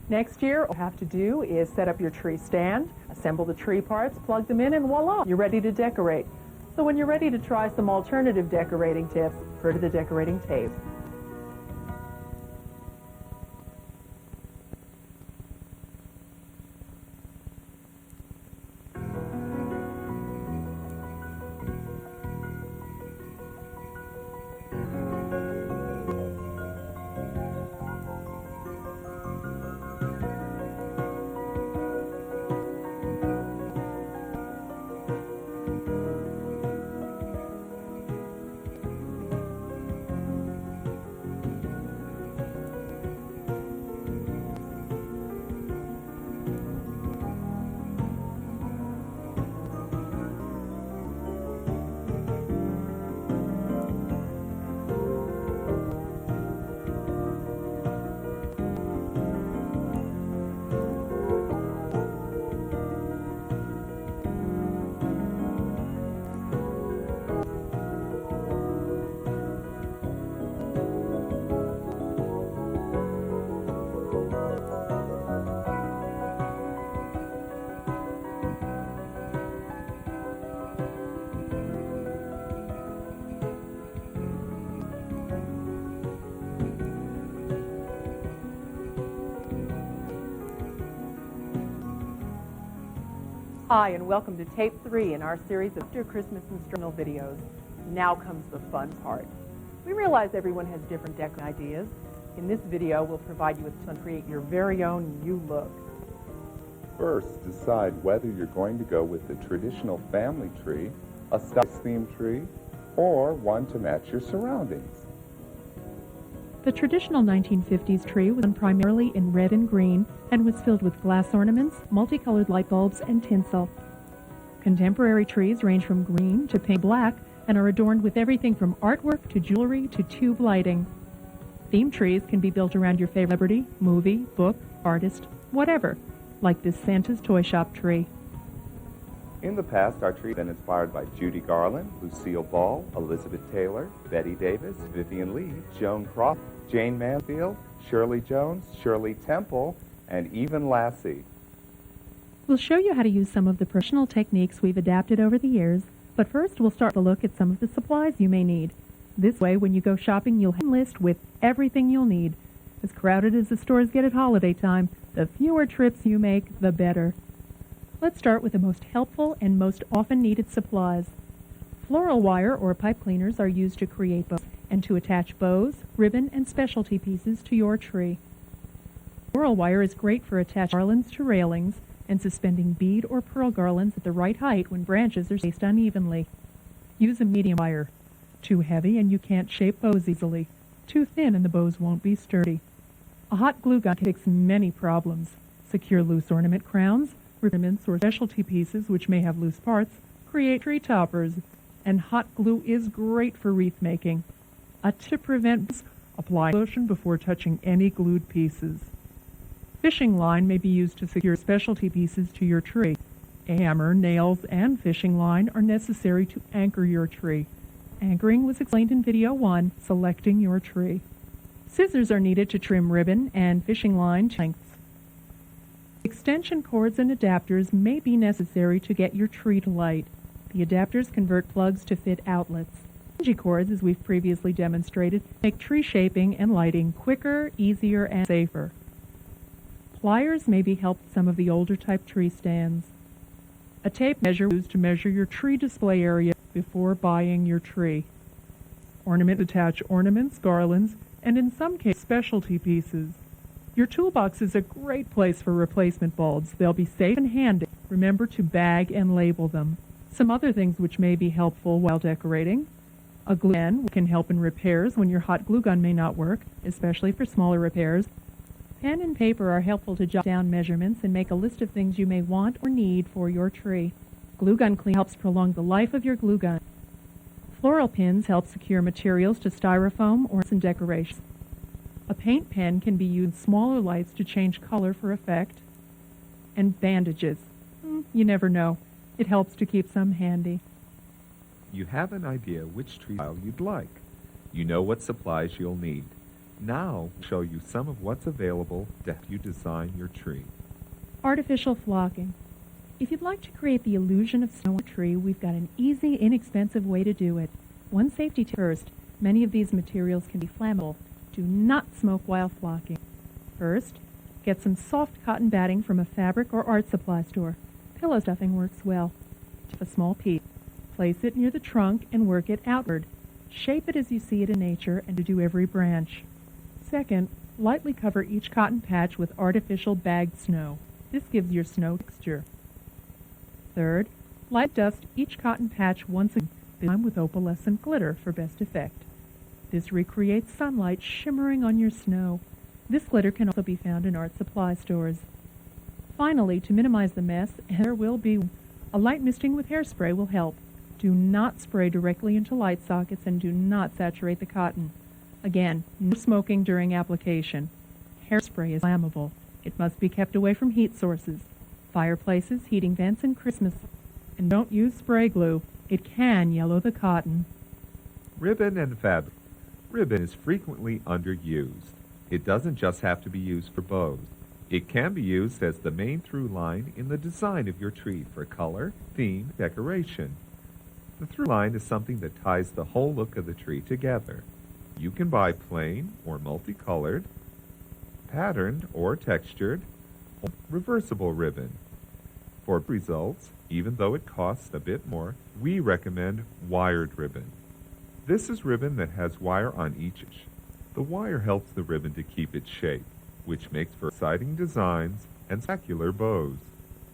Next year, all you have to do is set up your tree stand, assemble the tree parts, plug them in, and voila, you're ready to decorate. So when you're ready to try some alternative decorating tips, refer to the decorating tape. Hi, and welcome to Tape 3 in our series of After Christmas Instructional videos. Now comes the fun part. We realize everyone has different decorating ideas. In this video, we'll provide you with some to create your very own new look. First, decide whether you're going to go with the traditional family tree, a style-themed tree, or one to match your surroundings. The traditional 1950s tree was done primarily in red and green and was filled with glass ornaments, multicolored light bulbs, and tinsel. Contemporary trees range from green to pink black and are adorned with everything from artwork to jewelry to tube lighting. Theme trees can be built around your favorite celebrity, movie, book, artist, whatever, like this Santa's Toy Shop tree. In the past, our tree has been inspired by Judy Garland, Lucille Ball, Elizabeth Taylor, Betty Davis, Vivian Lee, Joan Crawford, Jane Mansfield, Shirley Jones, Shirley Temple, and even Lassie. We'll show you how to use some of the professional techniques we've adapted over the years, but first we'll start to look at some of the supplies you may need. This way, when you go shopping, you'll have a list with everything you'll need. As crowded as the stores get at holiday time, the fewer trips you make, the better. Let's start with the most helpful and most often needed supplies. Floral wire or pipe cleaners are used to create bows and to attach bows, ribbon, and specialty pieces to your tree. Floral wire is great for attaching garlands to railings and suspending bead or pearl garlands at the right height when branches are spaced unevenly. Use a medium wire. Too heavy and you can't shape bows easily. Too thin and the bows won't be sturdy. A hot glue gun can fix many problems. Secure loose ornament crowns, ornaments or specialty pieces which may have loose parts, create tree toppers, and hot glue is great for wreath making. A tip to prevent: apply lotion before touching any glued pieces. Fishing line may be used to secure specialty pieces to your tree. A hammer, nails, and fishing line are necessary to anchor your tree. Anchoring was explained in video 1, selecting your tree. Scissors are needed to trim ribbon and fishing line to lengths. Extension cords and adapters may be necessary to get your tree to light. The adapters convert plugs to fit outlets. Bungee cords, as we've previously demonstrated, make tree shaping and lighting quicker, easier, and safer. Pliers may be helped with some of the older type tree stands. A tape measure is used to measure your tree display area before buying your tree. Ornament attach ornaments, garlands, and in some cases specialty pieces. Your toolbox is a great place for replacement bulbs. They'll be safe and handy. Remember to bag and label them. Some other things which may be helpful while decorating. A glue pen can help in repairs when your hot glue gun may not work, especially for smaller repairs. Pen and paper are helpful to jot down measurements and make a list of things you may want or need for your tree. Glue gun cleaner helps prolong the life of your glue gun. Floral pins help secure materials to styrofoam or some decorations. A paint pen can be used with smaller lights to change color for effect. And bandages. You never know. It helps to keep some handy. You have an idea which tree style you'd like. You know what supplies you'll need. Now, I'll show you some of what's available to help you design your tree. Artificial flocking. If you'd like to create the illusion of snow on a tree, we've got an easy, inexpensive way to do it. One safety tip first. Many of these materials can be flammable. Do not smoke while flocking. First, get some soft cotton batting from a fabric or art supply store. Pillow stuffing works well. Take a small piece. Place it near the trunk and work it outward. Shape it as you see it in nature and do every branch. Second, lightly cover each cotton patch with artificial bagged snow. This gives your snow texture. Third, light dust each cotton patch once again, this time with opalescent glitter for best effect. This recreates sunlight shimmering on your snow. This glitter can also be found in art supply stores. Finally, to minimize the mess, there will be a light misting with hairspray will help. Do not spray directly into light sockets and do not saturate the cotton. Again, no smoking during application. Hairspray is flammable. It must be kept away from heat sources, fireplaces, heating vents, and Christmas. And don't use spray glue. It can yellow the cotton. Ribbon and fabric. Ribbon is frequently underused. It doesn't just have to be used for bows. It can be used as the main through line in the design of your tree for color, theme, decoration. The through line is something that ties the whole look of the tree together. You can buy plain or multicolored, patterned or textured, or reversible ribbon. For results, even though it costs a bit more, we recommend wired ribbon. This is ribbon that has wire on each edge. The wire helps the ribbon to keep its shape, which makes for exciting designs and spectacular bows.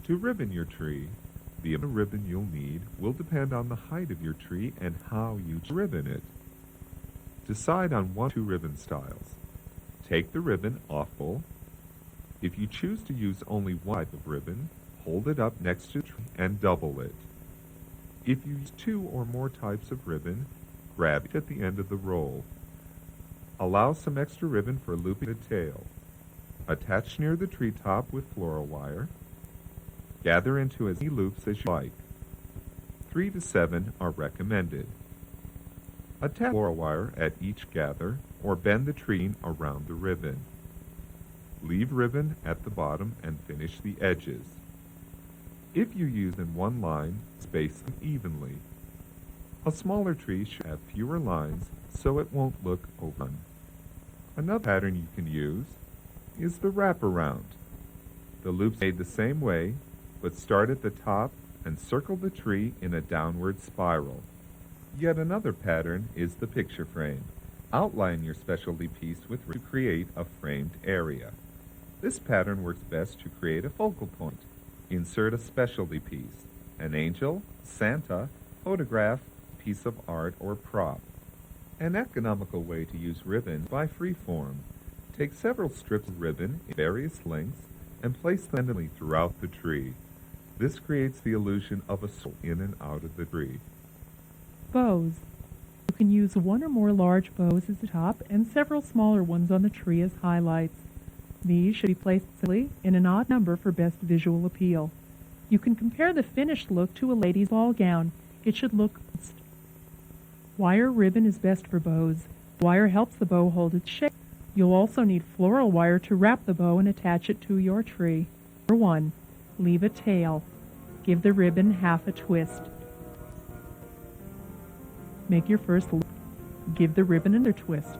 To ribbon your tree, the amount of ribbon you'll need will depend on the height of your tree and how you ribbon it. Decide on 1 or 2 ribbon styles. Take the ribbon off full. If you choose to use only one type of ribbon, hold it up next to the tree and double it. If you use 2 or more types of ribbon, grab it at the end of the roll. Allow some extra ribbon for looping the tail. Attach near the treetop with floral wire. Gather into as many loops as you like. 3 to 7 are recommended. Attach floral wire at each gather or bend the tree around the ribbon. Leave ribbon at the bottom and finish the edges. If you use in one line, space them evenly. A smaller tree should have fewer lines so it won't look overdone. Another pattern you can use is the wraparound. The loops made the same way, but start at the top and circle the tree in a downward spiral. Yet another pattern is the picture frame. Outline your specialty piece to create a framed area. This pattern works best to create a focal point. Insert a specialty piece, an angel, Santa, photograph, piece of art, or prop. An economical way to use ribbon by freeform. Take several strips of ribbon in various lengths and place them randomly throughout the tree. This creates the illusion of a soul in and out of the tree. Bows. You can use 1 or more large bows as the top and several smaller ones on the tree as highlights. These should be placed simply in an odd number for best visual appeal. You can compare the finished look to a lady's ball gown. It should look wire ribbon is best for bows. Wire helps the bow hold its shape. You'll also need floral wire to wrap the bow and attach it to your tree. Number 1. Leave a tail. Give the ribbon half a twist. Make your first loop. Give the ribbon another twist.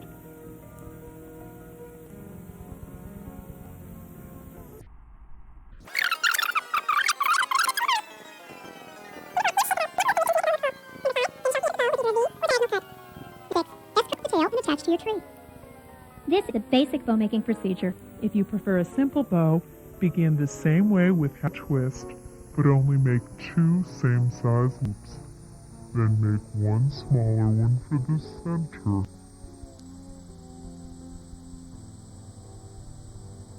To your tree. This is a basic bow making procedure. If you prefer a simple bow, begin the same way with half twist, but only make 2 same-size loops. Then make 1 smaller one for the center.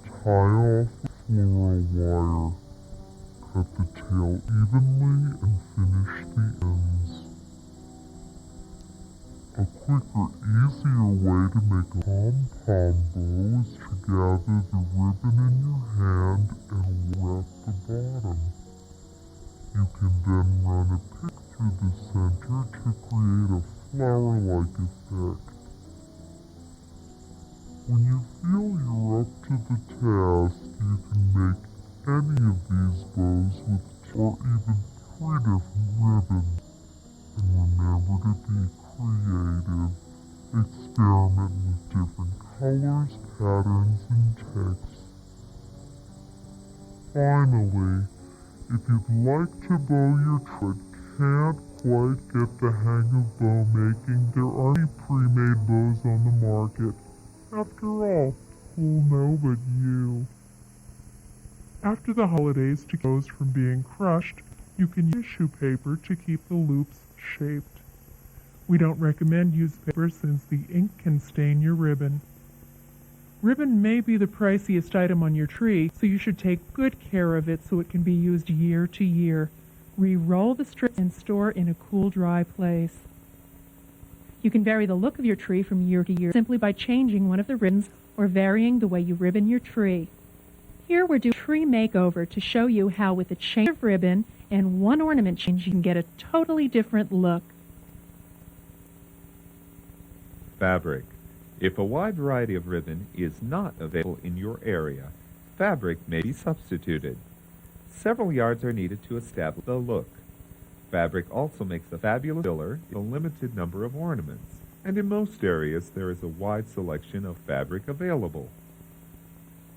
Tie off the floral wire. Cut the tail evenly and finish the ends. A quicker, easier way to make a pom-pom bow is to gather the ribbon in your hand and wrap the bottom. You can then run a pick through the center to create a flower-like effect. or even 3 different ribbons. And remember to be creative. Experiment with different colors, patterns, and texts. Finally, if you'd like to bow your tree but can't quite get the hang of bow making, there are many pre-made bows on the market. After all, who'll know but you? After the holidays, to keep bows from being crushed, you can use tissue paper to keep the loops shaped. We don't recommend using paper since the ink can stain your ribbon. Ribbon may be the priciest item on your tree, so you should take good care of it so it can be used year to year. Re-roll the strips and store in a cool, dry place. You can vary the look of your tree from year to year simply by changing one of the ribbons or varying the way you ribbon your tree. Here we're doing a tree makeover to show you how with a change of ribbon and one ornament change you can get a totally different look. Fabric. If a wide variety of ribbon is not available in your area, fabric may be substituted. Several yards are needed to establish the look. Fabric also makes a fabulous filler in a limited number of ornaments, and in most areas there is a wide selection of fabric available.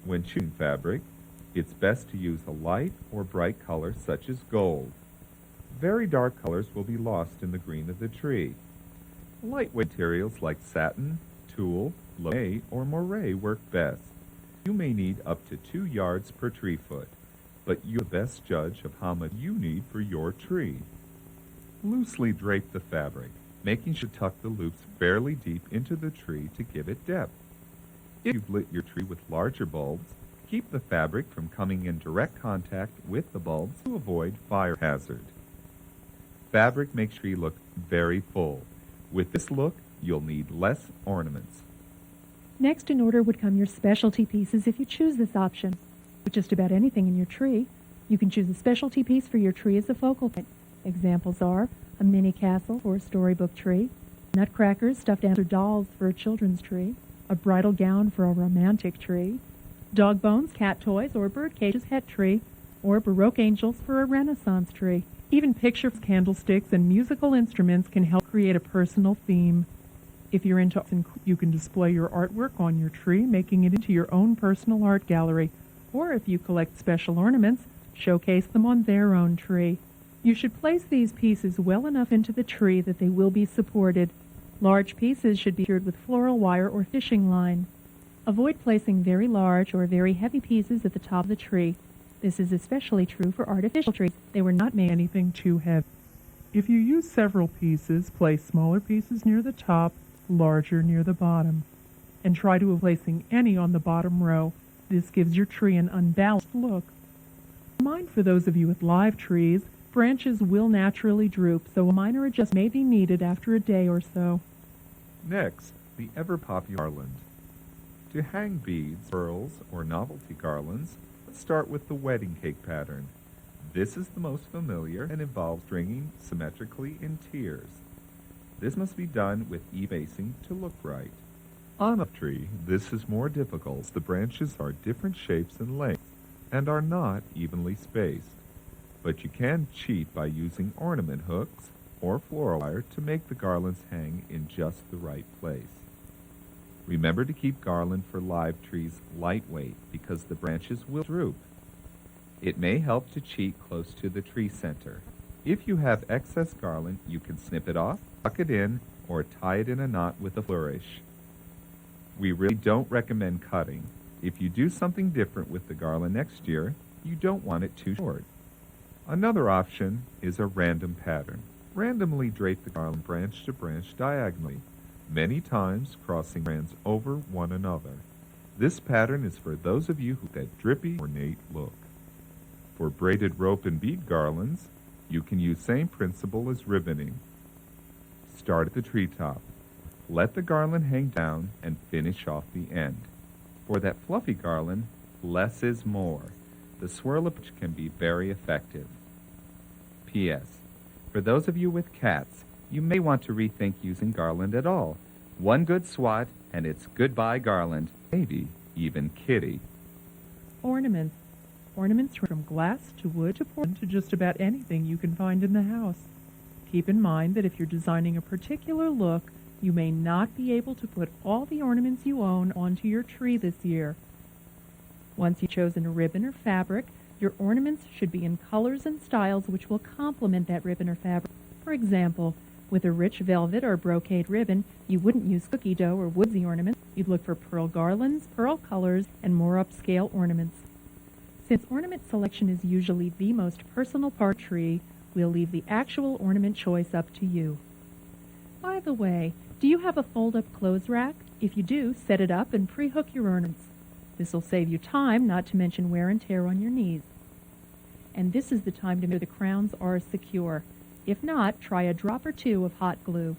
When choosing fabric, it's best to use a light or bright color such as gold. Very dark colors will be lost in the green of the tree. Lightweight materials like satin, tulle, lame, or moire work best. You may need up to 2 yards per tree foot, but you're the best judge of how much you need for your tree. Loosely drape the fabric, making sure to tuck the loops fairly deep into the tree to give it depth. If you've lit your tree with larger bulbs, keep the fabric from coming in direct contact with the bulbs to avoid fire hazard. Fabric makes your tree look very full. With this look, you'll need less ornaments. Next in order would come your specialty pieces if you choose this option. With just about anything in your tree, you can choose a specialty piece for your tree as a focal point. Examples are a mini castle for a storybook tree, nutcrackers, stuffed animals or dolls for a children's tree, a bridal gown for a romantic tree, dog bones, cat toys, or bird cages het tree, or Baroque angels for a Renaissance tree. Even pictures, candlesticks, and musical instruments can help create a personal theme. If you're into art, you can display your artwork on your tree, making it into your own personal art gallery. Or if you collect special ornaments, showcase them on their own tree. You should place these pieces well enough into the tree that they will be supported. Large pieces should be secured with floral wire or fishing line. Avoid placing very large or very heavy pieces at the top of the tree. This is especially true for artificial trees. They were not made anything too heavy. If you use several pieces, place smaller pieces near the top, larger near the bottom, and try to avoid placing any on the bottom row. This gives your tree an unbalanced look. Mind for those of you with live trees, branches will naturally droop, so a minor adjustment may be needed after a day or so. Next, the ever-popular garland. To hang beads, pearls, or novelty garlands, let's start with the wedding cake pattern. This is the most familiar and involves stringing symmetrically in tiers. This must be done with e-basing to look right. On a tree, this is more difficult as the branches are different shapes and lengths and are not evenly spaced. But you can cheat by using ornament hooks or floral wire to make the garlands hang in just the right place. Remember to keep garland for live trees lightweight because the branches will droop. It may help to cheat close to the tree center. If you have excess garland, you can snip it off, tuck it in, or tie it in a knot with a flourish. We really don't recommend cutting. If you do something different with the garland next year, you don't want it too short. Another option is a random pattern. Randomly drape the garland branch to branch diagonally, many times crossing strands over one another. This pattern is for those of you who have that drippy, ornate look. For braided rope and bead garlands, you can use same principle as ribboning. Start at the treetop. Let the garland hang down and finish off the end. For that fluffy garland, less is more. The swirl approach can be very effective. P.S. For those of you with cats, you may want to rethink using garland at all. One good swat, and it's goodbye garland, maybe even kitty. Ornaments. Ornaments from glass to wood to porcelain to just about anything you can find in the house. Keep in mind that if you're designing a particular look, you may not be able to put all the ornaments you own onto your tree this year. Once you've chosen a ribbon or fabric, your ornaments should be in colors and styles which will complement that ribbon or fabric. For example, with a rich velvet or brocade ribbon, you wouldn't use cookie dough or woodsy ornaments. You'd look for pearl garlands, pearl colors, and more upscale ornaments. Since ornament selection is usually the most personal part of the tree, we'll leave the actual ornament choice up to you. By the way, do you have a fold-up clothes rack? If you do, set it up and pre-hook your ornaments. This will save you time, not to mention wear and tear on your knees. And this is the time to make sure the crowns are secure. If not, try a drop or two of hot glue.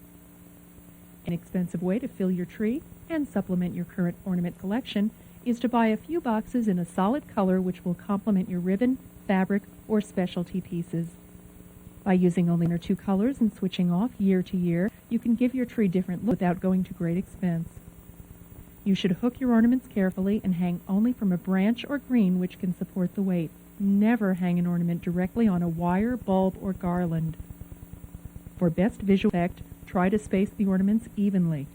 An inexpensive way to fill your tree and supplement your current ornament collection is to buy a few boxes in a solid color which will complement your ribbon, fabric, or specialty pieces. By using only one or two colors and switching off year to year, you can give your tree different looks without going to great expense. You should hook your ornaments carefully and hang only from a branch or green which can support the weight. Never hang an ornament directly on a wire, bulb, or garland. For best visual effect, try to space the ornaments evenly.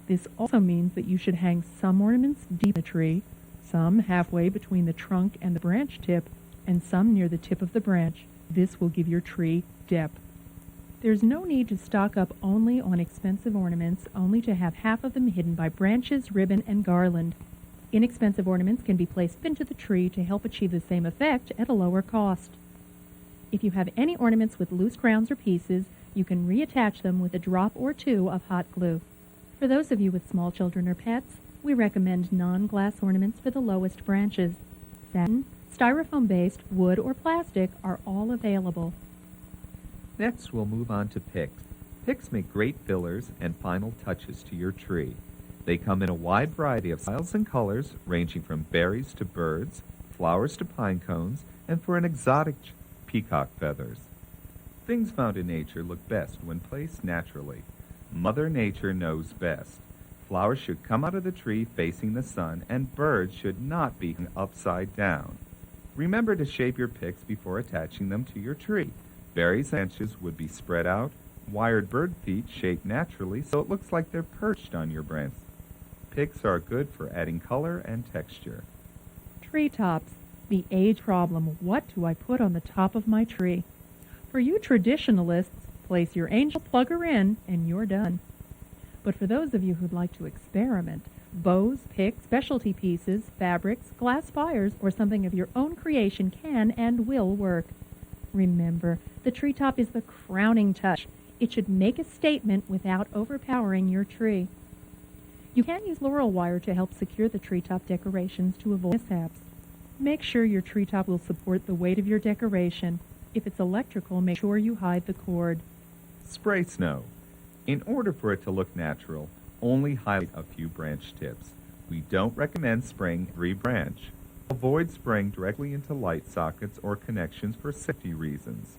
This also means that you should hang some ornaments deep in the tree, some halfway between the trunk and the branch tip, and some near the tip of the branch. This will give your tree depth. There's no need to stock up only on expensive ornaments, only to have half of them hidden by branches, ribbon, and garland. Inexpensive ornaments can be placed into the tree to help achieve the same effect at a lower cost. If you have any ornaments with loose crowns or pieces, you can reattach them with a drop or two of hot glue. For those of you with small children or pets, we recommend non-glass ornaments for the lowest branches. Satin, styrofoam-based, wood, or plastic are all available. Next, we'll move on to picks. Picks make great fillers and final touches to your tree. They come in a wide variety of styles and colors, ranging from berries to birds, flowers to pine cones, and for an exotic peacock feathers. Things found in nature look best when placed naturally. Mother Nature knows best. Flowers should come out of the tree facing the sun, and birds should not be hung upside down. Remember to shape your picks before attaching them to your tree. Berries and branches would be spread out, wired bird feet shaped naturally so it looks like they're perched on your branch. Picks are good for adding color and texture. Treetops, the age problem. What do I put on the top of my tree? For you traditionalists, place your angel plugger in and you're done. But for those of you who'd like to experiment, bows, picks, specialty pieces, fabrics, glass spires, or something of your own creation can and will work. Remember, the treetop is the crowning touch. It should make a statement without overpowering your tree. You can use laurel wire to help secure the treetop decorations to avoid mishaps. Make sure your treetop will support the weight of your decoration. If it's electrical, make sure you hide the cord. Spray snow. In order for it to look natural, only highlight a few branch tips. We don't recommend spraying every branch. Avoid spraying directly into light sockets or connections for safety reasons.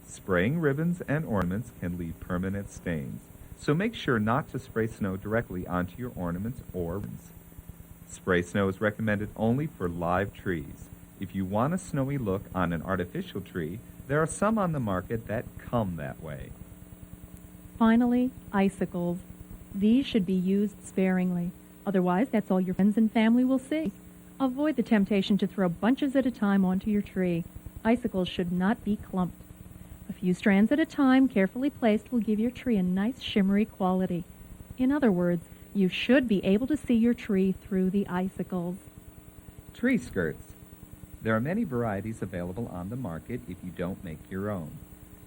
Spraying ribbons and ornaments can leave permanent stains, so make sure not to spray snow directly onto your ornaments or ribbons. Spray snow is recommended only for live trees. If you want a snowy look on an artificial tree, there are some on the market that come that way. Finally, icicles. These should be used sparingly. Otherwise, that's all your friends and family will see. Avoid the temptation to throw bunches at a time onto your tree. Icicles should not be clumped. A few strands at a time, carefully placed, will give your tree a nice shimmery quality. In other words, you should be able to see your tree through the icicles. Tree skirts. There are many varieties available on the market if you don't make your own.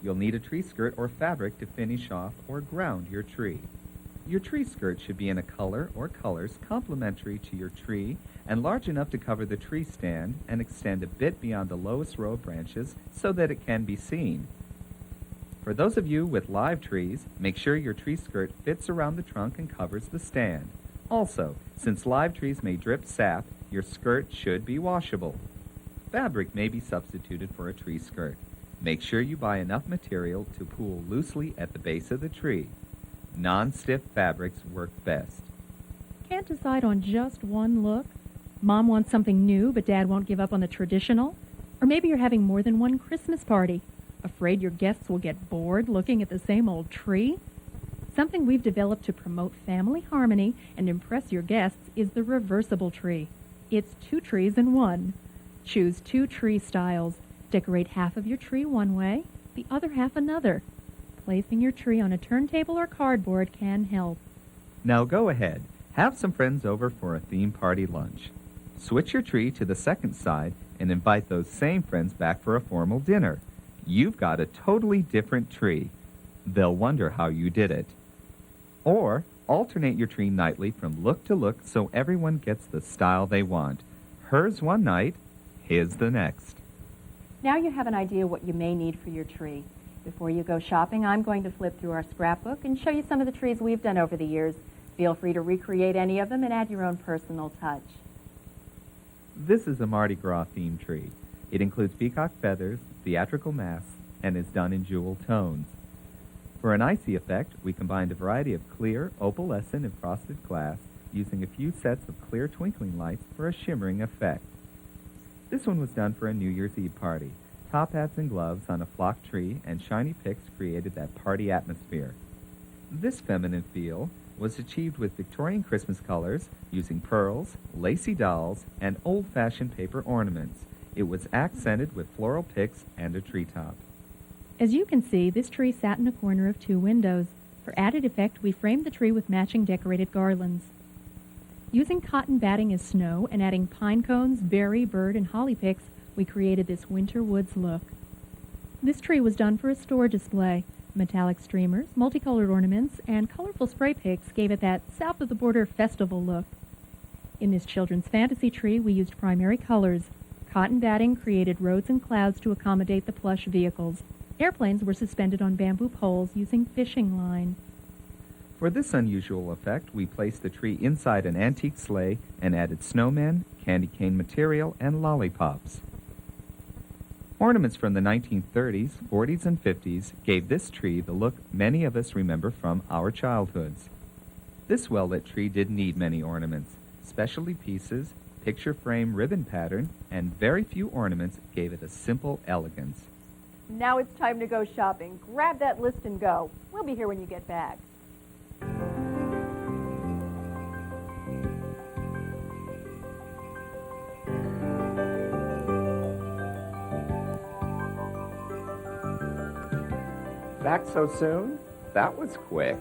You'll need a tree skirt or fabric to finish off or ground your tree. Your tree skirt should be in a color or colors complementary to your tree and large enough to cover the tree stand and extend a bit beyond the lowest row of branches so that it can be seen. For those of you with live trees, make sure your tree skirt fits around the trunk and covers the stand. Also, since live trees may drip sap, your skirt should be washable. Fabric may be substituted for a tree skirt. Make sure you buy enough material to pool loosely at the base of the tree. Non-stiff fabrics work best. Can't decide on just one look? Mom wants something new, but Dad won't give up on the traditional. Or maybe you're having more than one Christmas party, afraid your guests will get bored looking at the same old tree. Something we've developed to promote family harmony and impress your guests is the reversible tree. It's 2 trees in one. Choose 2 tree styles. Decorate half of your tree one way, the other half another. Placing your tree on a turntable or cardboard can help. Now go ahead. Have some friends over for a theme party lunch. Switch your tree to the second side and invite those same friends back for a formal dinner. You've got a totally different tree. They'll wonder how you did it. Or alternate your tree nightly from look to look so everyone gets the style they want. Hers one night, his the next. Now you have an idea what you may need for your tree. Before you go shopping, I'm going to flip through our scrapbook and show you some of the trees we've done over the years. Feel free to recreate any of them and add your own personal touch. This is a Mardi Gras themed tree. It includes peacock feathers, theatrical masks, and is done in jewel tones. For an icy effect, we combined a variety of clear, opalescent, and frosted glass using a few sets of clear twinkling lights for a shimmering effect. This one was done for a New Year's Eve party. Top hats and gloves on a flock tree and shiny picks created that party atmosphere. This feminine feel was achieved with Victorian Christmas colors using pearls, lacy dolls, and old-fashioned paper ornaments. It was accented with floral picks and a treetop. As you can see, this tree sat in a corner of 2 windows. For added effect, we framed the tree with matching decorated garlands. Using cotton batting as snow and adding pine cones, berry, bird, and holly picks, we created this winter woods look. This tree was done for a store display. Metallic streamers, multicolored ornaments, and colorful spray picks gave it that south-of-the-border festival look. In this children's fantasy tree, we used primary colors. Cotton batting created roads and clouds to accommodate the plush vehicles. Airplanes were suspended on bamboo poles using fishing line. For this unusual effect, we placed the tree inside an antique sleigh and added snowmen, candy cane material, and lollipops. Ornaments from the 1930s, 40s, and 50s gave this tree the look many of us remember from our childhoods. This well-lit tree didn't need many ornaments. Specialty pieces, picture frame ribbon pattern, and very few ornaments gave it a simple elegance. Now it's time to go shopping. Grab that list and go. We'll be here when you get back. Back so soon? That was quick.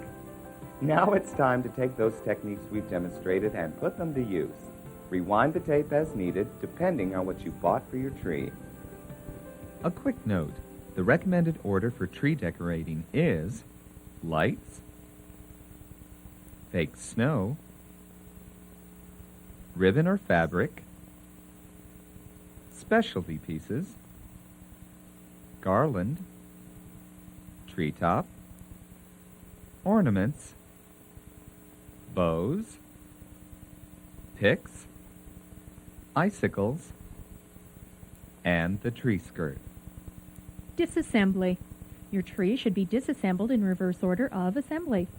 Now it's time to take those techniques we've demonstrated and put them to use. Rewind the tape as needed, depending on what you bought for your tree. A quick note. The recommended order for tree decorating is lights, fake snow, ribbon or fabric, specialty pieces, garland, treetop, ornaments, bows, picks, icicles, and the tree skirt. Disassembly. Your tree should be disassembled in reverse order of assembly.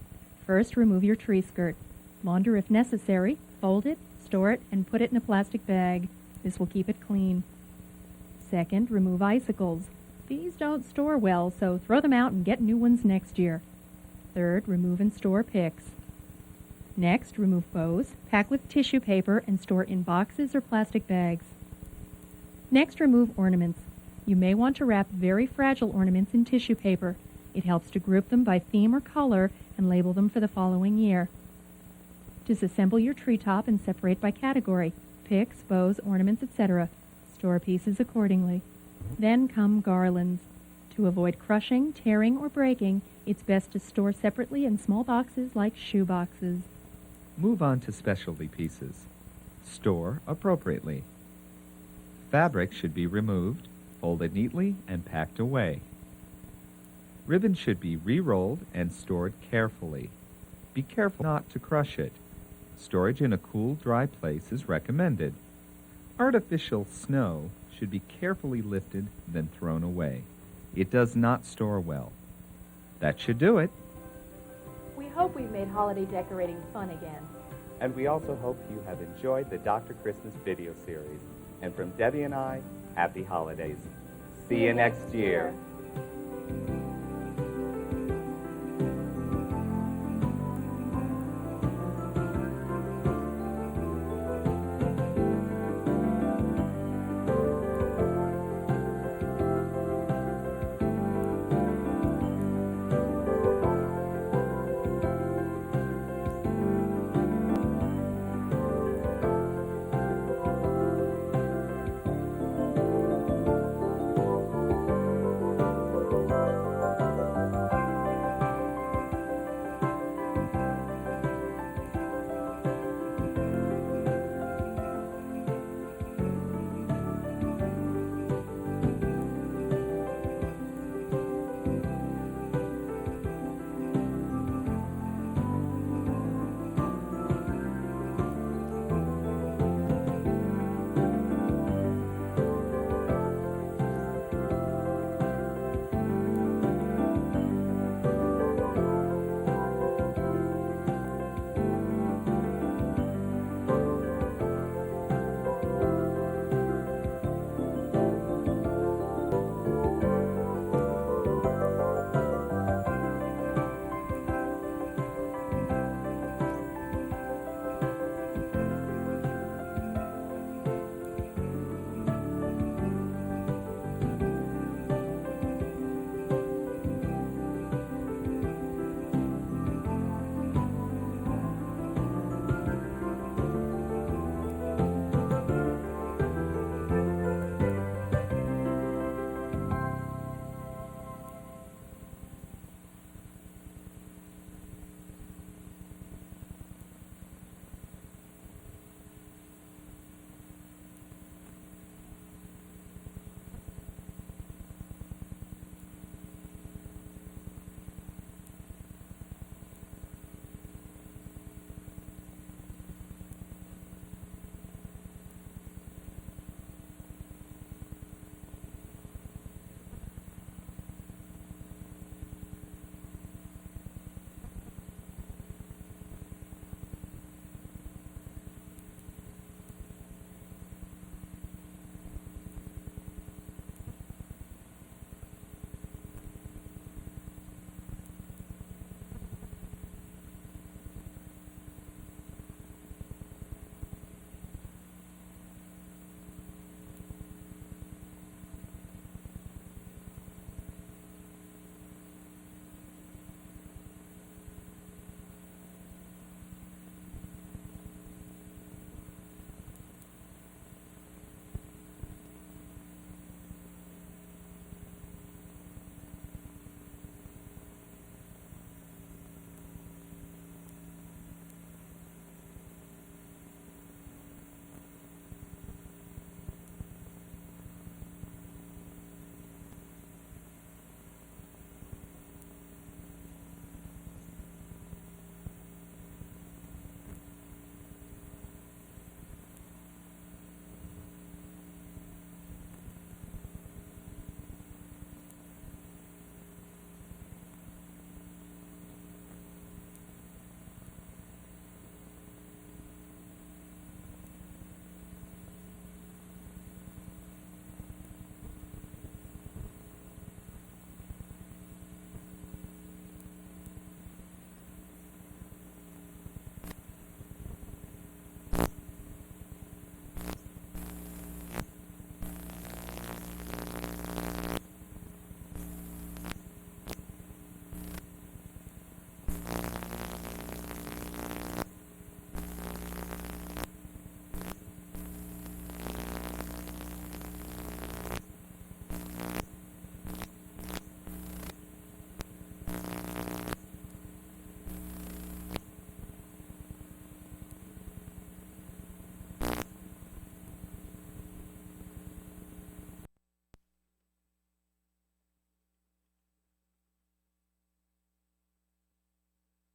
First, remove your tree skirt. Launder if necessary, fold it, store it, and put it in a plastic bag. This will keep it clean. Second, remove icicles. These don't store well, so throw them out and get new ones next year. Third, remove and store picks. Next, remove bows, pack with tissue paper, and store in boxes or plastic bags. Next, remove ornaments. You may want to wrap very fragile ornaments in tissue paper. It helps to group them by theme or color and label them for the following year. Disassemble your treetop and separate by category: picks, bows, ornaments, etc. Store pieces accordingly. Then come garlands. To avoid crushing, tearing, or breaking, it's best to store separately in small boxes like shoe boxes. Move on to specialty pieces. Store appropriately. Fabric should be removed, folded neatly, and packed away. Ribbon should be re-rolled and stored carefully. Be careful not to crush it. Storage in a cool, dry place is recommended. Artificial snow should be carefully lifted, then thrown away. It does not store well. That should do it. We hope we've made holiday decorating fun again. And we also hope you have enjoyed the Dr. Christmas video series. And from Debbie and I, happy holidays. See you next year.